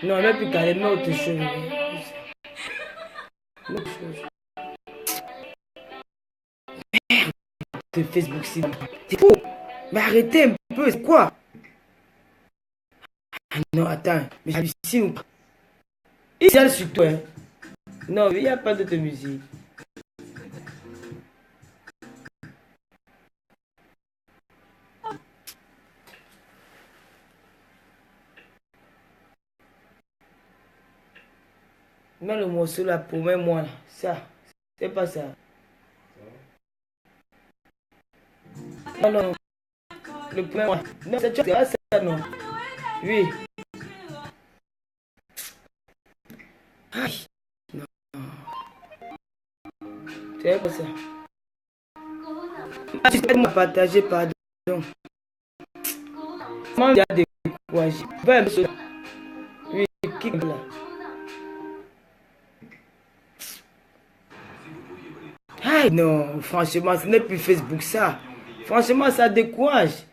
Non, elle n'a plus qu'à aimer autre chose. Autre chose. De Facebook, c'est fou. Mais arrêtez un peu, c'est quoi? Ah non, attends, mais j'hallucine ou pas? Il y a sur toi, hein. Non, il n'y a pas d'autre musique. Mets le morceau là pour moi là. Ça, c'est pas ça. Non, non, le premier moi. Non, c'est pas ça, non. Oui. Aïe, non. C'est pas ça. Ah, tu peux me partager, pardon. Comment il y a des courages? Oui, qui est là? Aïe, non, franchement, ce n'est plus Facebook ça. Franchement, ça décourage.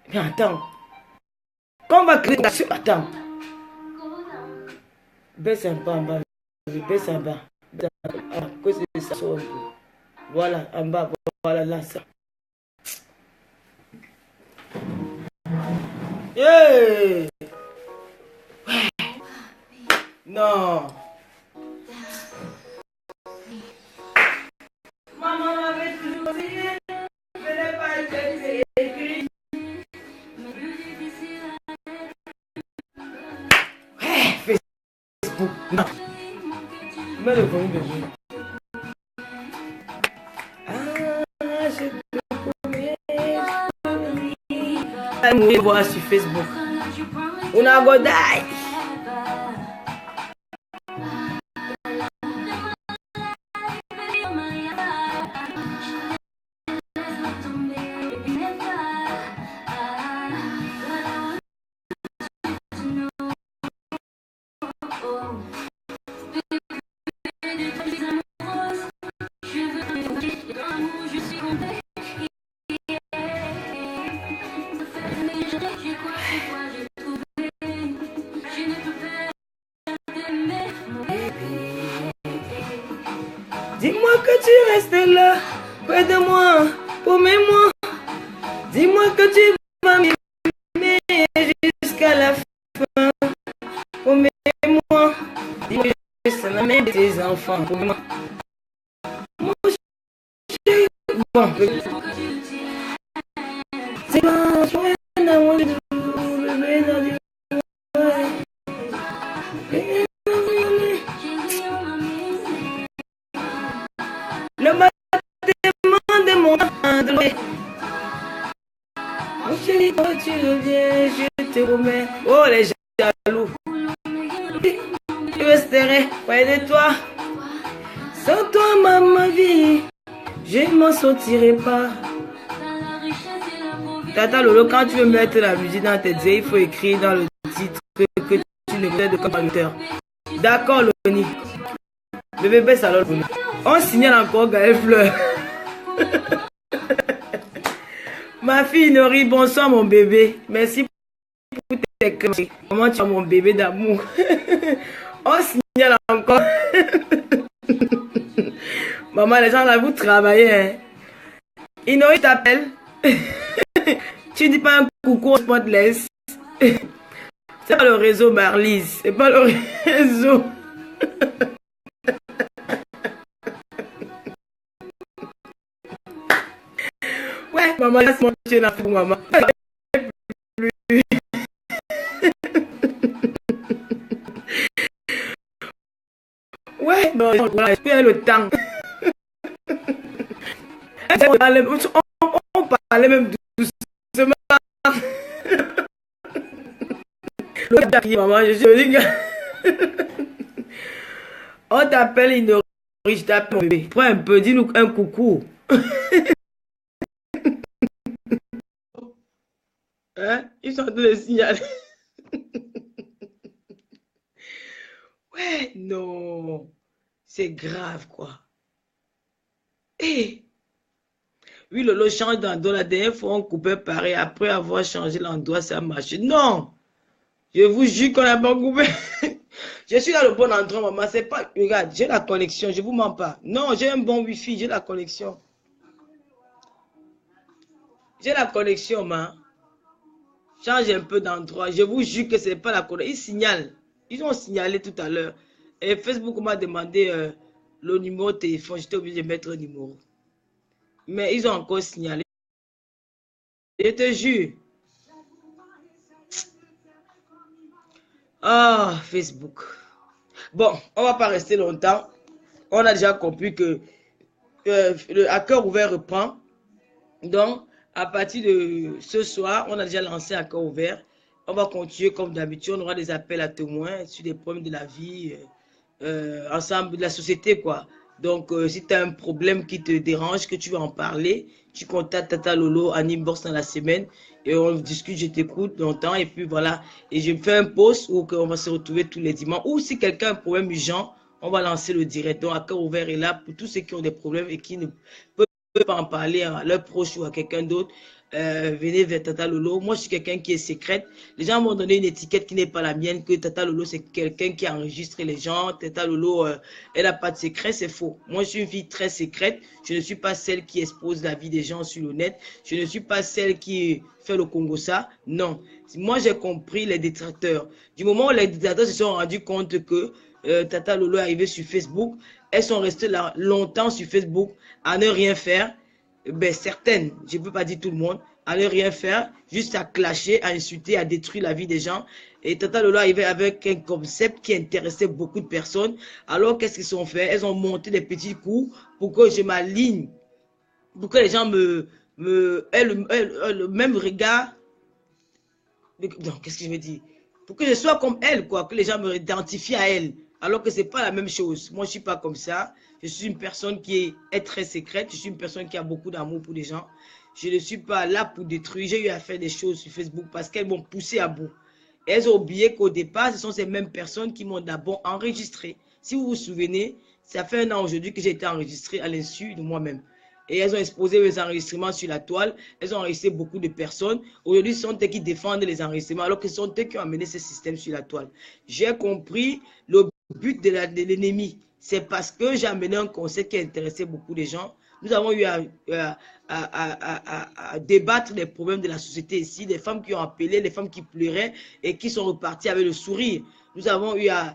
Mais attends. Quand on va créer la suite, attends. Baisse un peu en bas. Baisse en bas. Ah, que c'est ça soit un peu. Voilà, en bas, voilà, là, ça. Yeah! Ouais. Non. Maman m'avait toujours dit, je n'ai pas écrit. Ouais, Facebook, non. Mets le volume de jeu. Ah, je te promets. Allez me voir sur Facebook. Una go die. Dis-moi que tu restes là, près de moi, promets-moi. Dis-moi que tu vas m'aimer jusqu'à la fin. Promets-moi. Dis-moi que je serai la mère de tes enfants. Promets-moi. Mon chéri. Bon. C'est pas joie d'amour de bébé dans du le battement de mon âme. Mon chéri, quand tu reviens, je te remets. Oh, les jaloux. Je resterai près de toi. Sans toi, ma vie, je m'en sortirai pas. Tata Lolo, quand tu veux mettre la musique dans tes yeux, il faut écrire dans le titre que tu ne connais de comme auteur. D'accord, Loni. Le bébé salon. On signale encore Gaël Fleur. Ma fille Nori, bonsoir mon bébé. Merci pour tes cris. Comment tu as mon bébé d'amour? On signale encore. Maman, les gens là, vous travaillez. Hein? Inori t'appelle. Tu dis pas un coucou au spotless. C'est pas le réseau Marlise. C'est pas le réseau. Ouais, maman, laisse-moi tuer la fou, maman. Ouais, non, voilà, j'ai le temps. On parlait même doucement. Maman, je dis on t'appelle Inori, je t'appelle mon bébé. Prends un peu, dis-nous un coucou. Hein? Ils sont en train de signaler. Ouais, non. C'est grave, quoi. Eh. Oui, Lolo change d'endroit. La dernière fois, on coupait pareil. Après avoir changé l'endroit, ça marche. Non. Je vous jure qu'on a pas coupé. Je suis dans le bon endroit, maman. C'est pas. Regarde, j'ai la connexion, je vous mens pas. Non, j'ai un bon wifi, j'ai la connexion. J'ai la connexion, maman. Change un peu d'endroit. Je vous jure que ce n'est pas la connexion. Ils signalent. Ils ont signalé tout à l'heure. Et Facebook m'a demandé le numéro de téléphone. J'étais obligé de mettre le numéro. Mais ils ont encore signalé. Je te jure. Ah, Facebook. Bon, on ne va pas rester longtemps. On a déjà compris que le À cœur ouvert reprend. Donc, à partir de ce soir, on a déjà lancé À cœur ouvert. On va continuer comme d'habitude. On aura des appels à témoins sur des problèmes de la vie, ensemble de la société, quoi. Donc, si tu as un problème qui te dérange, que tu veux en parler, tu contactes Tata Lolo en inbox dans la semaine et on discute, je t'écoute longtemps et puis voilà. Et je fais un post où on va se retrouver tous les dimanches. Ou si quelqu'un a un problème urgent, on va lancer le direct. Donc, À cœur ouvert est là pour tous ceux qui ont des problèmes et qui ne peuvent pas en parler à leurs proches ou à quelqu'un d'autre. Venez vers Tata Lolo. Moi, je suis quelqu'un qui est secrète. Les gens m'ont donné une étiquette qui n'est pas la mienne, que Tata Lolo, c'est quelqu'un qui enregistre les gens. Tata Lolo, elle n'a pas de secret, c'est faux. Moi, je suis une fille très secrète. Je ne suis pas celle qui expose la vie des gens sur le net. Je ne suis pas celle qui fait le Congo-ça. Non. Moi, j'ai compris les détracteurs. Du moment où les détracteurs se sont rendus compte que Tata Lolo est arrivée sur Facebook, elles sont restées là longtemps sur Facebook à ne rien faire. Ben, certaines, je ne peux pas dire tout le monde, à ne rien faire, juste à clasher, à insulter, à détruire la vie des gens. Et Tata Lolo arrivait avec un concept qui intéressait beaucoup de personnes. Alors, qu'est-ce qu'ils ont fait? Elles ont monté des petits coups pour que je m'aligne, pour que les gens aient le même regard. Non, qu'est-ce que je veux dire? Pour que je sois comme elle, quoi, que les gens me identifient à elle. Alors que ce n'est pas la même chose. Moi, je ne suis pas comme ça. Je suis une personne qui est très secrète. Je suis une personne qui a beaucoup d'amour pour les gens. Je ne suis pas là pour détruire. J'ai eu à faire des choses sur Facebook parce qu'elles m'ont poussé à bout. Et elles ont oublié qu'au départ, ce sont ces mêmes personnes qui m'ont d'abord enregistré. Si vous vous souvenez, ça fait un an aujourd'hui que j'ai été enregistré à l'insu de moi-même. Et elles ont exposé les enregistrements sur la toile. Elles ont enregistré beaucoup de personnes. Aujourd'hui, ce sont eux qui défendent les enregistrements, alors que ce sont eux qui ont amené ce système sur la toile. J'ai compris le but de l'ennemi. C'est parce que j'ai amené un concept qui intéressait beaucoup de gens. Nous avons eu à débattre des problèmes de la société ici, des femmes qui ont appelé, des femmes qui pleuraient et qui sont reparties avec le sourire. Nous avons eu à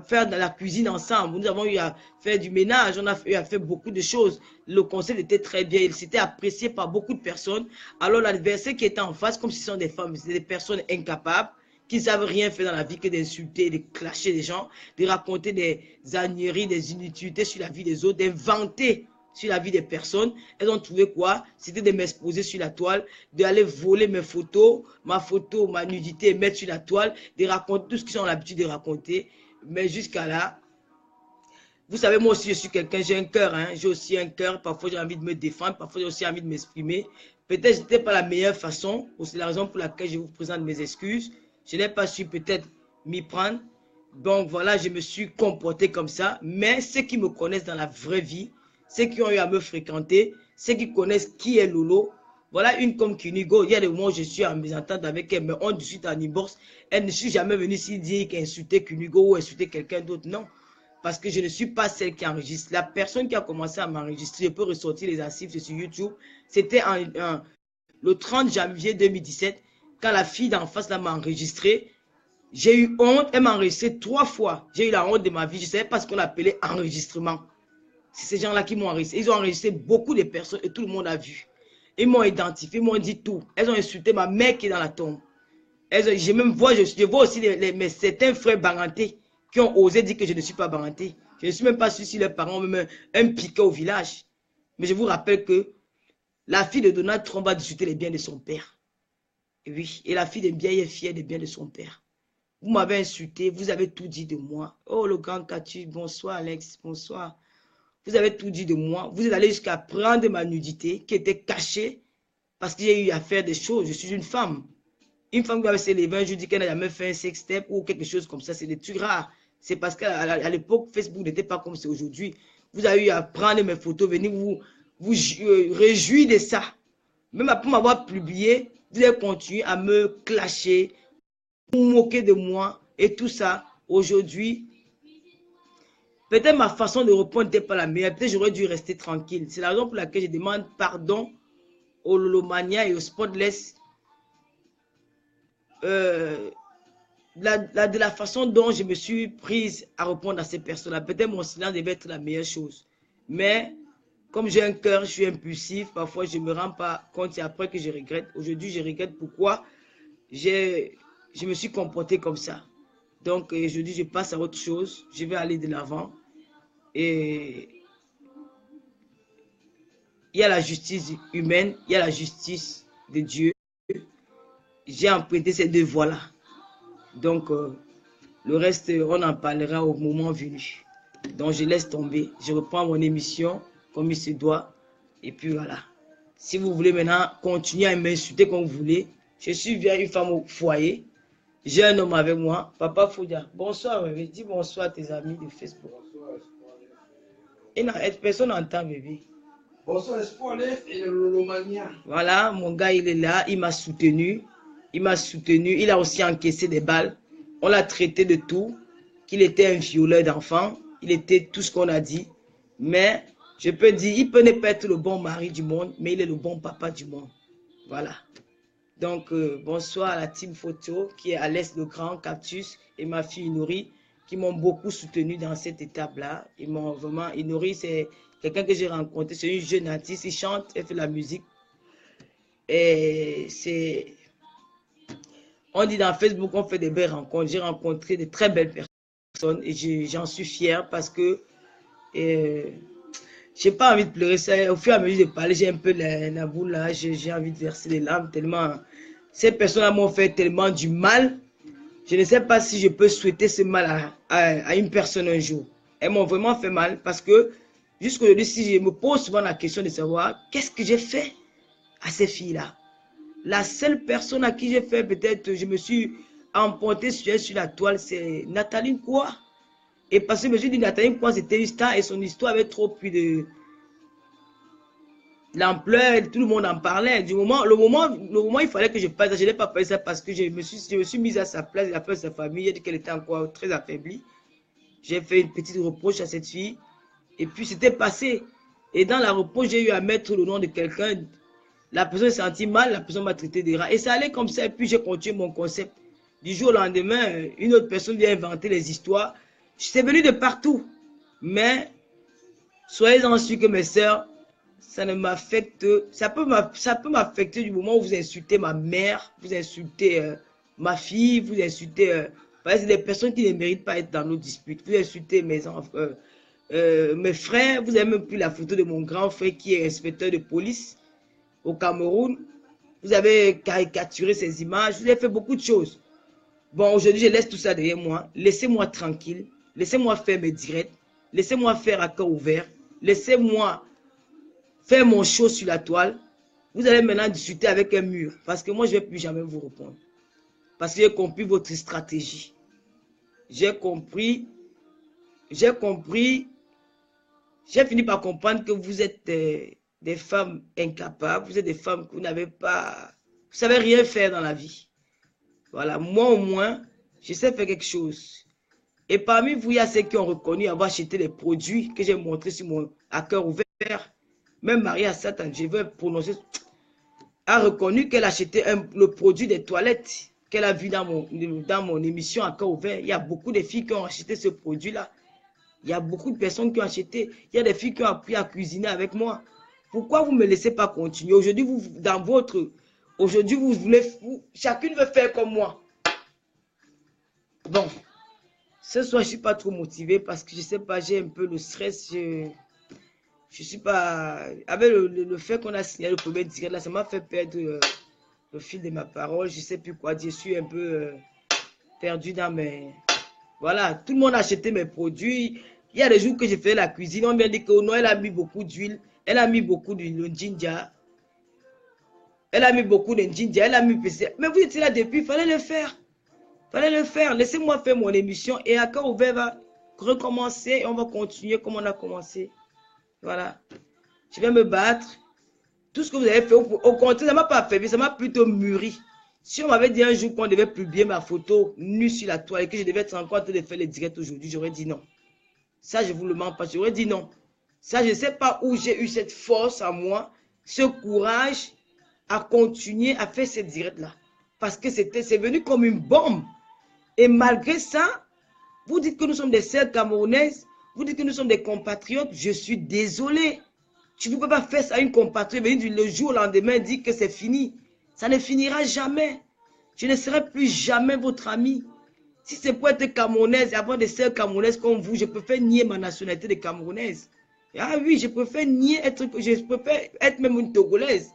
faire de la cuisine ensemble. Nous avons eu à faire du ménage, on a eu à faire beaucoup de choses. Le concept était très bien, il s'était apprécié par beaucoup de personnes. Alors l'adversaire qui était en face, comme si ce sont des femmes, c'est des personnes incapables, qui ne savent rien faire dans la vie que d'insulter, de clasher les gens, de raconter des agneries, des inutilités sur la vie des autres, d'inventer sur la vie des personnes. Elles ont trouvé quoi? C'était de m'exposer sur la toile, d'aller voler mes photos, ma photo, ma nudité, mettre sur la toile, de raconter tout ce qu'ils ont l'habitude de raconter. Mais jusqu'à là, vous savez, moi aussi, je suis quelqu'un, j'ai un cœur, hein, j'ai aussi un cœur. Parfois, j'ai envie de me défendre, parfois, j'ai aussi envie de m'exprimer. Peut-être que ce n'était pas la meilleure façon, c'est la raison pour laquelle je vous présente mes excuses. Je n'ai pas su peut-être m'y prendre. Donc voilà, je me suis comporté comme ça. Mais ceux qui me connaissent dans la vraie vie, ceux qui ont eu à me fréquenter, ceux qui connaissent qui est Lolo, voilà une comme Kunigo. Il y a des moments où je suis en mésentente avec elle, mais on discute en inbox. Elle ne suis jamais venue ici dire qu'insulter Kunigo ou insulter quelqu'un d'autre. Non. Parce que je ne suis pas celle qui enregistre. La personne qui a commencé à m'enregistrer, je peux ressortir les archives sur YouTube. C'était le 30 janvier 2017. Quand la fille d'en face m'a enregistré, j'ai eu honte. Elle m'a enregistré 3 fois. J'ai eu la honte de ma vie. Je ne savais pas ce qu'on appelait enregistrement. C'est ces gens-là qui m'ont enregistré. Ils ont enregistré beaucoup de personnes et tout le monde a vu. Ils m'ont identifié, ils m'ont dit tout. Elles ont insulté ma mère qui est dans la tombe. Je même vois, je vois aussi certains frères barantés qui ont osé dire que je ne suis pas baranté. Je ne suis même pas sûr si leurs parents ont même un piquet au village. Mais je vous rappelle que la fille de Donald Trump va discuter les biens de son père. Et oui, et la fille de bien est fière des biens de son père. Vous m'avez insulté, vous avez tout dit de moi. Oh, le grand Katu, bonsoir Alex, bonsoir. Vous avez tout dit de moi. Vous êtes allé jusqu'à prendre ma nudité qui était cachée parce que j'ai eu à faire des choses. Je suis une femme. Une femme qui avait s'élevé un jour dit qu'elle n'a jamais fait un sextape ou quelque chose comme ça, c'est des trucs rares. C'est parce qu'à l'époque, Facebook n'était pas comme c'est aujourd'hui. Vous avez eu à prendre mes photos, venir vous réjouir de ça. Même après m'avoir publié, vous avez continué à me clasher, vous moquer de moi et tout ça. Aujourd'hui, peut-être ma façon de répondre n'était pas la meilleure. Peut-être j'aurais dû rester tranquille. C'est la raison pour laquelle je demande pardon au Lolomania et au Spotless de la façon dont je me suis prise à répondre à ces personnes-là. Peut-être mon silence devait être la meilleure chose. Mais comme j'ai un cœur, je suis impulsif. Parfois, je ne me rends pas compte. C'est après que je regrette. Aujourd'hui, je regrette pourquoi je me suis comporté comme ça. Donc, aujourd'hui, je passe à autre chose. Je vais aller de l'avant. Et il y a la justice humaine, il y a la justice de Dieu. J'ai emprunté ces deux voies-là. Donc, le reste, on en parlera au moment venu. Donc, je laisse tomber. Je reprends mon émission comme il se doit. Et puis voilà. Si vous voulez maintenant continuer à m'insulter comme vous voulez, je suis une femme au foyer. J'ai un homme avec moi. Papa Foudia. Bonsoir, bébé. Dis bonsoir à tes amis de Facebook. Et personne n'entend, bébé. Bonsoir, Spotless et le Lolomania. Voilà, mon gars, il est là. Il m'a soutenu. Il m'a soutenu. Il a aussi encaissé des balles. On l'a traité de tout. Qu'il était un violeur d'enfants. Il était tout ce qu'on a dit. Mais je peux dire, il peut ne pas être le bon mari du monde, mais il est le bon papa du monde. Voilà. Donc, bonsoir à la team photo qui est à l'Est le Grand Cactus et ma fille Inori qui m'ont beaucoup soutenu dans cette étape-là. Ils m'ont vraiment... Inori, c'est quelqu'un que j'ai rencontré. C'est une jeune artiste. Elle chante, elle fait la musique. Et c'est... On dit dans Facebook, on fait des belles rencontres. J'ai rencontré de très belles personnes et j'en suis fière parce que j'ai pas envie de pleurer. Ça, au fur et à mesure de parler, j'ai un peu la boule là. J'ai envie de verser des larmes tellement... Ces personnes-là m'ont fait tellement du mal. Je ne sais pas si je peux souhaiter ce mal à une personne un jour. Elles m'ont vraiment fait mal parce que jusqu'aujourd'hui, si je me pose souvent la question de savoir qu'est-ce que j'ai fait à ces filles-là. La seule personne à qui j'ai fait peut-être, je me suis emporté sur la toile, c'est Nathalie Quoi. Et parce que je me suis dit, Nathalie Quoi, c'était une star et son histoire avait trop pris de l'ampleur, tout le monde en parlait. Le moment, il fallait que je passe. Je n'ai pas fait ça parce que je me suis mise à sa place, à la place de sa famille. J'ai dit qu'elle était encore très affaiblie. J'ai fait une petite reproche à cette fille. Et puis, c'était passé. Et dans la reproche, j'ai eu à mettre le nom de quelqu'un. La personne s'est sentie mal, la personne m'a traité de rat. Et ça allait comme ça. Et puis, j'ai continué mon concept. Du jour au lendemain, une autre personne vient inventer les histoires. C'est venu de partout. Mais, soyez-en sûrs que mes sœurs, ça ne m'affecte, ça peut m'affecter du moment où vous insultez ma mère, vous insultez ma fille, vous insultez, parce que des personnes qui ne méritent pas être dans nos disputes, vous insultez mes enfants, mes frères, vous avez même pris la photo de mon grand frère qui est inspecteur de police au Cameroun, vous avez caricaturé ces images, vous avez fait beaucoup de choses. Bon, aujourd'hui, je laisse tout ça derrière moi, laissez-moi tranquille, laissez-moi faire mes directs, laissez-moi faire à cœur ouvert, laissez-moi faire mon show sur la toile. Vous allez maintenant discuter avec un mur. Parce que moi, je ne vais plus jamais vous répondre. Parce que j'ai compris votre stratégie. J'ai fini par comprendre que vous êtes des femmes incapables. Vous êtes des femmes que vous n'avez pas... Vous ne savez rien faire dans la vie. Voilà, moi au moins, je sais faire quelque chose. Et parmi vous, il y a ceux qui ont reconnu avoir acheté les produits que j'ai montrés sur mon à cœur ouvert. Même Maria Satan, je veux prononcer, a reconnu qu'elle achetait le produit des toilettes qu'elle a vu dans mon émission à cœur ouvert. Il y a beaucoup de filles qui ont acheté ce produit-là. Il y a beaucoup de personnes qui ont acheté. Il y a des filles qui ont appris à cuisiner avec moi. Pourquoi vous ne me laissez pas continuer? Aujourd'hui, vous voulez, chacune veut faire comme moi. Bon, ce soir, je ne suis pas trop motivée parce que je ne sais pas, j'ai un peu le stress. Je suis pas... Avec le fait qu'on a signé le premier direct, là, ça m'a fait perdre le fil de ma parole. Je ne sais plus quoi dire. Je suis un peu perdu dans mes... Voilà, tout le monde a acheté mes produits. Il y a des jours que j'ai fait la cuisine. On m'a dit que non, elle a mis beaucoup d'huile. Elle a mis beaucoup de ginger. Elle a mis beaucoup de ginger. Elle a mis... Mais vous étiez là depuis, il fallait le faire. Il fallait le faire. Laissez-moi faire mon émission. Et à cœur ouvert va recommencer. Et on va continuer comme on a commencé. Voilà. Je vais me battre. Tout ce que vous avez fait, au contraire, ça ne m'a pas affaibli, ça m'a plutôt mûri. Si on m'avait dit un jour qu'on devait publier ma photo nue sur la toile et que je devais être encore en train de faire les directs aujourd'hui, j'aurais dit non. Ça, je ne vous le mens pas, j'aurais dit non. Ça, je ne sais pas où j'ai eu cette force à moi, ce courage à continuer à faire ces directs-là. Parce que c'est venu comme une bombe. Et malgré ça, vous dites que nous sommes des sœurs camerounaises, vous dites que nous sommes des compatriotes, je suis désolé. Tu ne peux pas faire ça à une compatriote, venir le jour au lendemain dire que c'est fini. Ça ne finira jamais. Je ne serai plus jamais votre ami. Si c'est pour être camerounaise et avoir des sœurs camerounaises comme vous, je préfère nier ma nationalité de camerounaise. Ah oui, je préfère être même une togolaise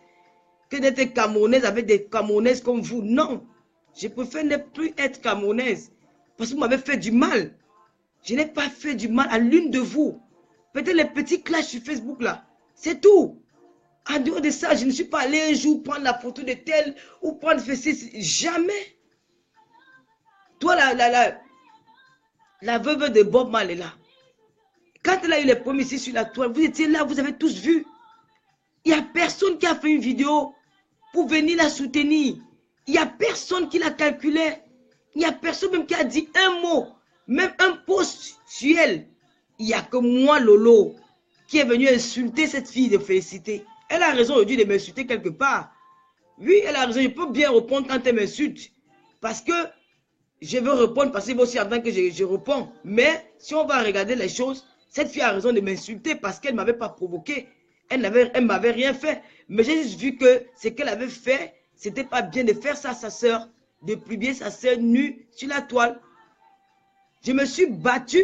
que d'être camerounaise avec des camerounaises comme vous. Non, je préfère ne plus être camerounaise parce que vous m'avez fait du mal. Je n'ai pas fait du mal à l'une de vous. Peut-être les petits clashs sur Facebook là, c'est tout. En dehors de ça, je ne suis pas allé un jour prendre la photo de tel ou prendre ceci. Jamais. Toi, la veuve de Bob Marley là, quand elle a eu les premiers ici sur la toile, vous étiez là, vous avez tous vu. Il n'y a personne qui a fait une vidéo pour venir la soutenir. Il n'y a personne qui l'a calculé. Il n'y a personne même qui a dit un mot, même un post sur elle. Il n'y a que moi, Lolo, qui est venu insulter cette fille de Félicité. Elle a raison aujourd'hui de m'insulter quelque part. Oui, elle a raison, je peux bien répondre quand elle m'insulte. Parce que je veux répondre, parce que aussi avant que je réponds. Mais si on va regarder les choses, cette fille a raison de m'insulter parce qu'elle ne m'avait pas provoqué. Elle ne m'avait rien fait. Mais j'ai juste vu que ce qu'elle avait fait, c'était pas bien de faire ça à sa soeur, de publier sa soeur nue sur la toile. Je me suis battu.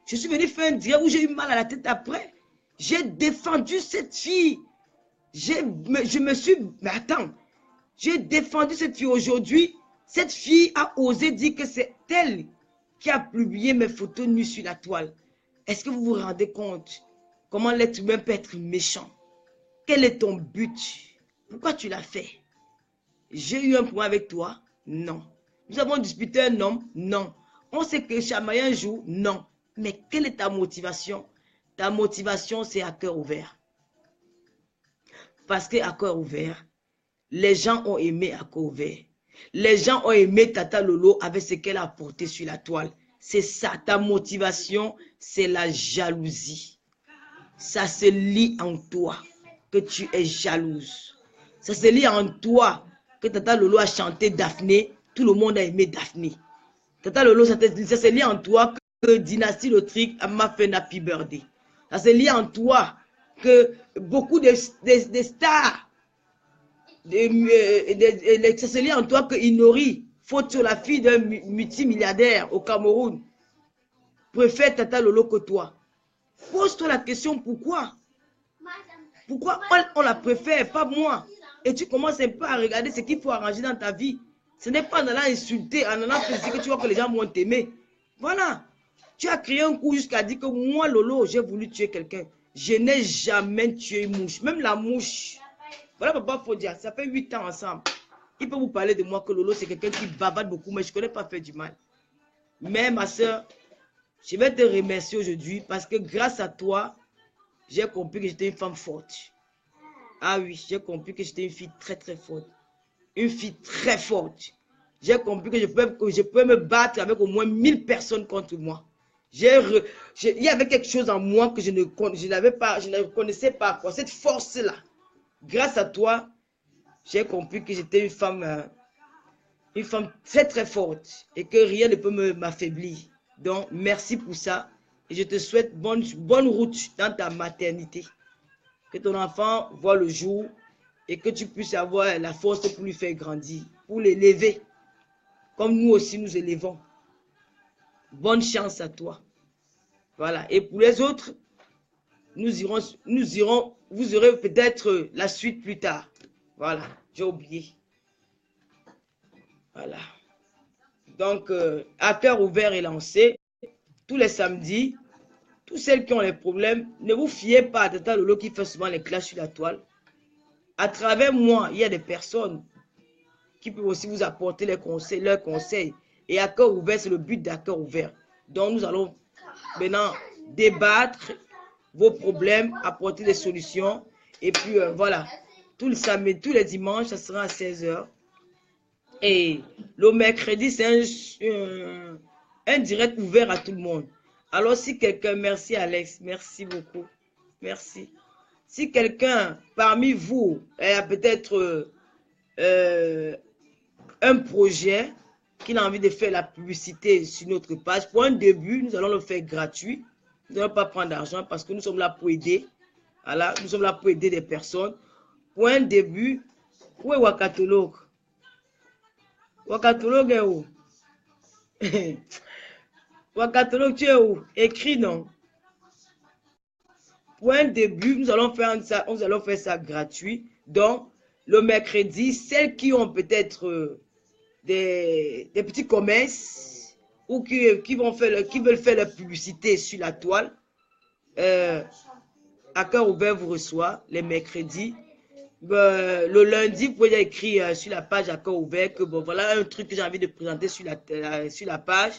Je suis venu faire un direct où j'ai eu mal à la tête après. J'ai défendu cette fille. Mais attends. J'ai défendu cette fille aujourd'hui. Cette fille a osé dire que c'est elle qui a publié mes photos nues sur la toile. Est-ce que vous vous rendez compte comment l'être humain peut être méchant? Quel est ton but? Pourquoi tu l'as fait? J'ai eu un point avec toi? Non. Nous avons disputé un homme? Non. On s'est chamaillé un jour? Non. Mais quelle est ta motivation? Ta motivation, c'est à cœur ouvert. Parce qu'à cœur ouvert, les gens ont aimé à cœur ouvert. Les gens ont aimé Tata Lolo avec ce qu'elle a apporté sur la toile. C'est ça, ta motivation, c'est la jalousie. Ça se lit en toi que tu es jalouse. Ça se lit en toi que Tata Lolo a chanté Daphné. Tout le monde a aimé Daphné. Tata Lolo, ça se lit en toi que Dynastie Lautrec m'a fait un happy birthday. Ça se lit en toi que beaucoup de stars, ça se lit en toi que Inori, faute sur la fille d'un multimilliardaire au Cameroun, préfère Tata Lolo que toi. Pose-toi la question, pourquoi? Pourquoi on la préfère, pas moi? Et tu commences un peu à regarder ce qu'il faut arranger dans ta vie. Ce n'est pas en allant insulter, en allant te dire que tu vois que les gens vont t'aimer. Voilà. Tu as créé un coup jusqu'à dire que moi, Lolo, j'ai voulu tuer quelqu'un. Je n'ai jamais tué une mouche. Même la mouche. Voilà, papa, il faut dire, ça fait 8 ans ensemble. Il peut vous parler de moi que Lolo, c'est quelqu'un qui bavarde beaucoup, mais je ne connais pas faire du mal. Mais ma soeur, je vais te remercier aujourd'hui parce que grâce à toi, j'ai compris que j'étais une femme forte. Ah oui, j'ai compris que j'étais une fille très très forte. Une fille très forte. J'ai compris que je pouvais me battre avec au moins 1000 personnes contre moi. Il y avait quelque chose en moi que je ne connaissais pas. Quoi. Cette force-là. Grâce à toi, j'ai compris que j'étais une femme très très forte et que rien ne peut m'affaiblir. Donc, merci pour ça. Et je te souhaite bonne route dans ta maternité. Que ton enfant voit le jour et que tu puisses avoir la force pour lui faire grandir, pour l'élever. Comme nous aussi nous élevons. Bonne chance à toi. Voilà. Et pour les autres, vous aurez peut-être la suite plus tard. Voilà. J'ai oublié. Voilà. Donc, à cœur ouvert et lancé, tous les samedis, tous celles qui ont les problèmes, ne vous fiez pas à Tata Lolo qui fait souvent les clashs sur la toile. À travers moi, il y a des personnes qui peuvent aussi vous apporter leurs conseils. Et à cœur ouvert, c'est le but d'à cœur ouvert. Donc, nous allons maintenant débattre vos problèmes, apporter des solutions. Et puis, voilà. Tout le samedi, tous les dimanches, ça sera à 16 h. Et le mercredi, c'est un direct ouvert à tout le monde. Alors, si quelqu'un, merci Alex, merci beaucoup, merci. Si quelqu'un parmi vous a peut-être un projet qu'il a envie de faire la publicité sur notre page, pour un début, nous allons le faire gratuit. Nous n'allons pas prendre d'argent parce que nous sommes là pour aider. Voilà, nous sommes là pour aider des personnes. Pour un début, où est Wakatologue? Wakatologue est où? Wakatologue, tu es où? Écris non. Pour un début, nous allons faire ça gratuit. Donc, le mercredi, celles qui ont peut-être des petits commerces ou qui veulent faire la publicité sur la toile, à cœur ouvert vous reçoit les mercredis. Le lundi, vous pouvez écrire sur la page à cœur ouvert que bon, voilà un truc que j'ai envie de présenter sur la page.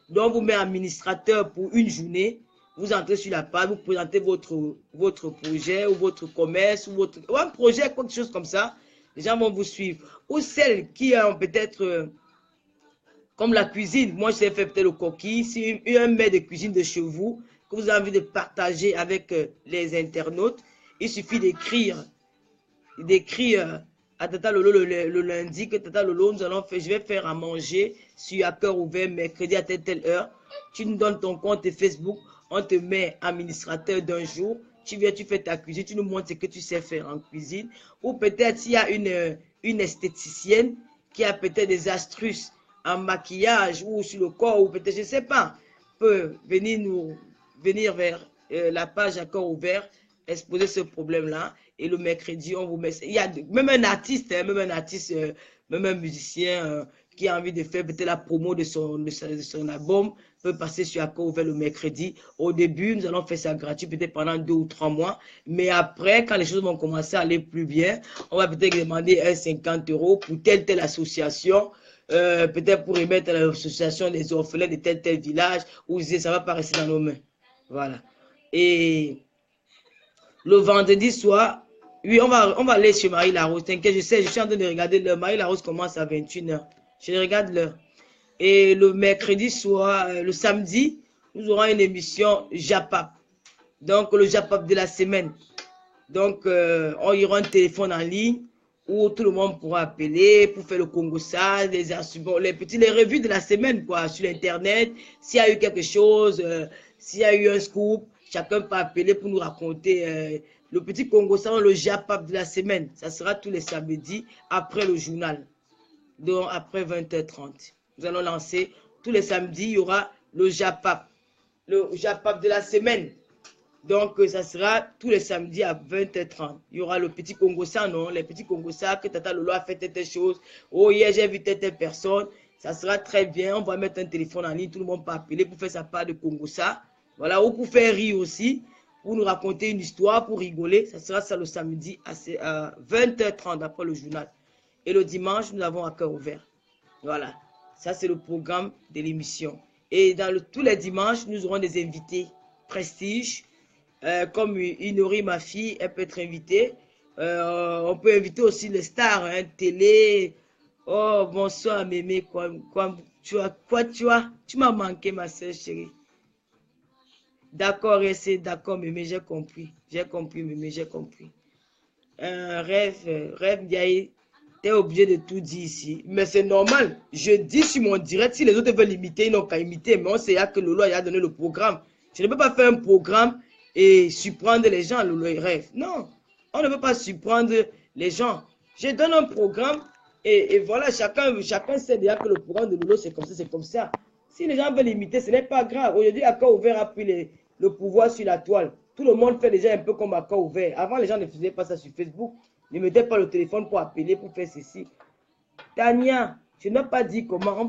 Donc, vous mettez administrateur pour une journée. Vous entrez sur la page, vous présentez votre projet ou votre commerce ou un projet, quelque chose comme ça. Les gens vont vous suivre. Ou celles qui ont peut-être, comme la cuisine, moi je sais faire peut-être le coquille, si un mets de cuisine de chez vous, que vous avez envie de partager avec les internautes, il suffit d'écrire à Tata Lolo le lundi que Tata Lolo, je vais faire à manger sur à cœur ouvert mercredi à telle heure. Tu nous donnes ton compte Facebook, on te met administrateur d'un jour. Tu viens, tu fais ta cuisine, tu nous montres ce que tu sais faire en cuisine. Ou peut-être s'il y a une esthéticienne qui a peut-être des astuces en maquillage ou sur le corps, ou peut-être, je ne sais pas, peut venir vers la page à cœur ouvert, exposer ce problème-là. Et le mercredi, on vous met. Il y a même un artiste, même un musicien qui a envie de faire peut-être la promo de son album, peut passer sur Accor ouvert le mercredi. Au début, nous allons faire ça gratuit, peut-être pendant 2 ou 3 mois. Mais après, quand les choses vont commencer à aller plus bien, on va peut-être demander 50 € pour telle association. Peut-être pour remettre à l'association des orphelins de tel village, où ça va pas rester dans nos mains. Voilà. Et le vendredi soir, oui, on va aller chez Marie Larose. T'inquiète, je sais, je suis en train de regarder l'heure. Marie Larose commence à 21 h. Je regarde l'heure. Et le mercredi soir, le samedi, nous aurons une émission Japap. Donc, le Japap de la semaine. Donc, on y aura un téléphone en ligne où tout le monde pourra appeler pour faire le Congo-ça, les revues de la semaine, quoi, sur Internet. S'il y a eu quelque chose, s'il y a eu un scoop, chacun peut appeler pour nous raconter le petit Congo-ça, le Japap de la semaine. Ça sera tous les samedis après le journal. Donc, après 20 h 30. Nous allons lancer tous les samedis, il y aura le Japap. Le Japap de la semaine. Donc, ça sera tous les samedis à 20 h 30. Il y aura le petit Congo-ça, non? Les petits Congo-ça, que Tata Lolo a fait telle chose. Oh, hier, j'ai vu telle personne. Ça sera très bien. On va mettre un téléphone en ligne. Tout le monde peut appeler pour faire sa part de Congo-ça. Voilà, ou pour faire rire aussi. Pour nous raconter une histoire, pour rigoler. Ça sera ça le samedi à 20 h 30 après le journal. Et le dimanche, nous avons à cœur ouvert. Voilà. Ça, c'est le programme de l'émission. Et tous les dimanches, nous aurons des invités prestige. Comme Inori, ma fille, elle peut être invitée. On peut inviter aussi les stars, hein, télé. Oh, bonsoir, mémé. Tu m'as manqué, ma soeur chérie. D'accord, d'accord, mémé, j'ai compris. J'ai compris, mémé, j'ai compris. Rêve, Ndiaye, tu es obligé de tout dire ici. Mais c'est normal. Je dis sur mon direct, si les autres veulent imiter, ils n'ont qu'à imiter. Mais on sait que Lolo a donné le programme. Je ne peux pas faire un programme et surprendre les gens, le rêve. Non, on ne peut pas surprendre les gens. Je donne un programme et voilà, chacun sait déjà que le programme de Lolo, c'est comme ça, c'est comme ça. Si les gens veulent imiter, ce n'est pas grave. Aujourd'hui, Accor ouvert a pris le pouvoir sur la toile. Tout le monde fait déjà un peu comme Accor ouvert. Avant, les gens ne faisaient pas ça sur Facebook. Ne mettaient pas le téléphone pour appeler, pour faire ceci. Tania, je n'ai pas dit comment.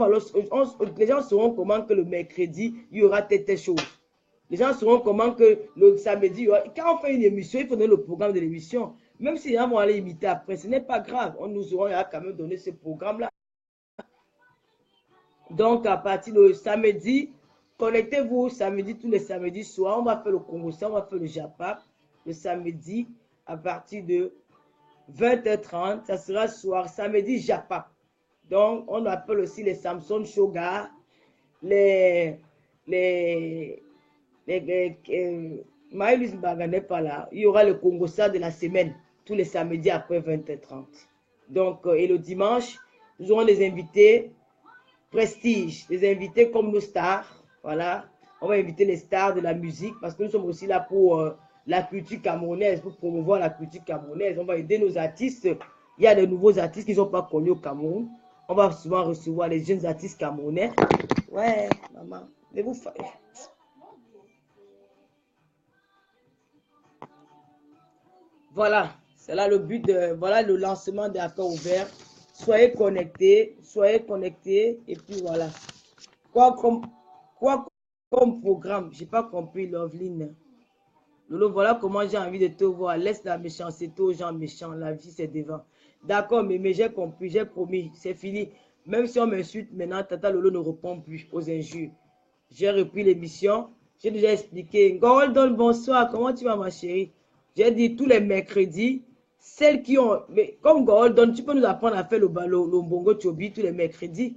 Les gens sauront comment que le mercredi, il y aura telle chose. Les gens sauront comment que le samedi, quand on fait une émission, il faut donner le programme de l'émission. Même si les gens vont aller imiter après, ce n'est pas grave. On nous aura quand même donné ce programme-là. Donc, à partir de samedi, connectez-vous samedi, tous les samedis soirs. On va faire le Congo, on va faire le Japap. Le samedi, à partir de 20h30, ça sera soir, samedi Japa. Donc, on appelle aussi les Samson Shoga, les Maïlis Baga n'est pas là. Il y aura le Congossa de la semaine, tous les samedis après 20h30. Donc, et le dimanche, nous aurons des invités prestige, des invités comme nos stars. Voilà, on va inviter les stars de la musique parce que nous sommes aussi là pour la culture camerounaise, pour promouvoir la culture camerounaise. On va aider nos artistes. Il y a de nouveaux artistes qui ne sont pas connus au Cameroun. On va souvent recevoir les jeunes artistes camerounais. Ouais, maman, mais vous faites. Voilà, c'est là le but de, voilà le lancement d'Accord Ouvert. Soyez connectés, et puis voilà. Quoi comme programme? J'ai pas compris, Loveline. Lolo, voilà comment j'ai envie de te voir. Laisse la méchanceté aux gens méchants. La vie, c'est devant. D'accord, mais j'ai compris, j'ai promis, c'est fini. Même si on m'insulte maintenant, Tata Lolo ne répond plus aux injures. J'ai repris l'émission. J'ai déjà expliqué. Goldon, bonsoir. Comment tu vas, ma chérie? J'ai dit tous les mercredis, celles qui ont... Mais comme Goldon, tu peux nous apprendre à faire le bongo chobi tous les mercredis.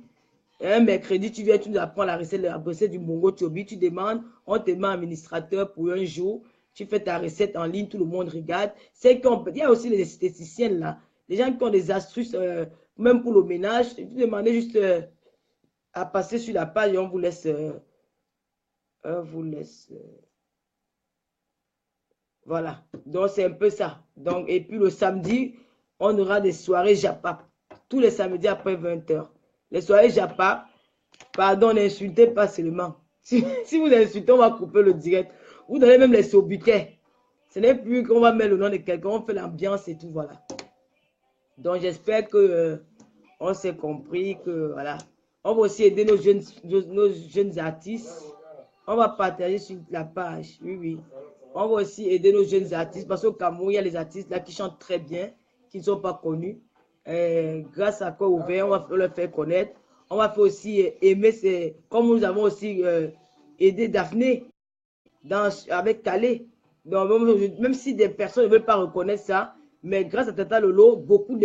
Un mercredi, tu viens, tu nous apprends la recette du bongo chobi. Tu demandes, on te met administrateur pour un jour. Tu fais ta recette en ligne, tout le monde regarde. Il y a aussi les esthéticiennes là. Les gens qui ont des astuces, même pour le ménage. Tu demandez juste à passer sur la page et on vous laisse... voilà, donc c'est un peu ça. Donc, et puis le samedi, on aura des soirées Japa. Tous les samedis après 20h. Les soirées Japa, pardon, n'insultez pas seulement. Si vous insultez, on va couper le direct. Vous donnez même les sobriquets. Ce n'est plus qu'on va mettre le nom de quelqu'un, on fait l'ambiance et tout, voilà. Donc j'espère que on s'est compris, que voilà. On va aussi aider nos jeunes artistes. On va partager sur la page, oui, oui. On va aussi aider nos jeunes artistes parce qu'au Cameroun, il y a les artistes là qui chantent très bien, qui ne sont pas connus. Grâce à Corps Ouvert, on va leur faire connaître. On va faire aussi aimer, comme nous avons aussi aidé Daphné avec Calais. Donc, même si des personnes ne veulent pas reconnaître ça, mais grâce à Tata Lolo, beaucoup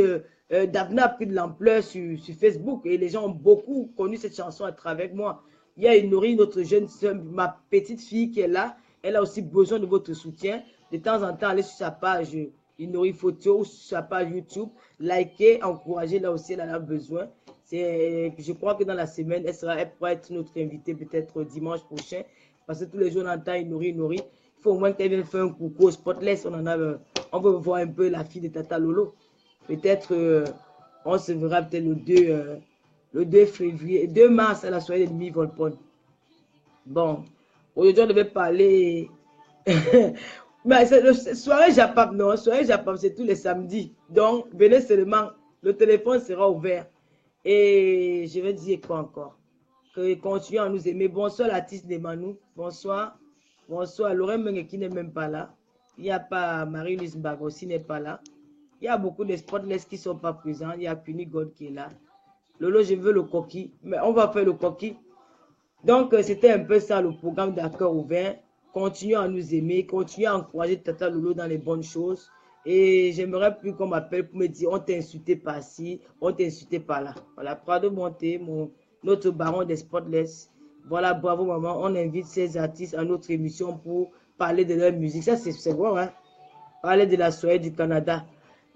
Daphné a pris de l'ampleur sur Facebook et les gens ont beaucoup connu cette chanson à travers moi. Il y a Inori, notre jeune soeur, ma petite fille qui est là. Elle a aussi besoin de votre soutien. De temps en temps, allez sur sa page Inori Photo ou sur sa page YouTube. Likez, encouragez, là aussi, elle en a besoin. Je crois que dans la semaine, elle pourra être notre invitée peut-être dimanche prochain. Parce que tous les jours, on entend Inori. Il faut au moins qu'elle vienne faire un coucou au Spotless. On veut voir un peu la fille de Tata Lolo. Peut-être on se verra peut-être le 2 février, 2 mars à la soirée de demi Volpone. Bon, aujourd'hui on devait parler. Mais soirée Japap, non, soirée Japap, c'est tous les samedis. Donc, venez seulement, le téléphone sera ouvert. Et je vais dire quoi encore? Que continuez à nous aimer. Bonsoir l'artiste de Manu. Bonsoir. Bonsoir Lorraine Menge qui n'est même pas là. Il n'y a pas Marie-Lise Mbago aussi n'est pas là. Il y a beaucoup de Spotless qui ne sont pas présents. Il y a Puni God qui est là. Lolo, je veux le coquille. Mais on va faire le coquille. Donc, c'était un peu ça le programme d'Accord Ouvert. Continuez à nous aimer. Continuez à encourager Tata Lolo dans les bonnes choses. Et j'aimerais plus qu'on m'appelle pour me dire on t'a insulté par ci, on t'a insulté par là. Voilà, Prado Monté, notre baron des Spotless. Voilà, bravo maman. On invite ces artistes à notre émission pour parler de leur musique. Ça, c'est bon, hein? Parler de la soirée du Canada.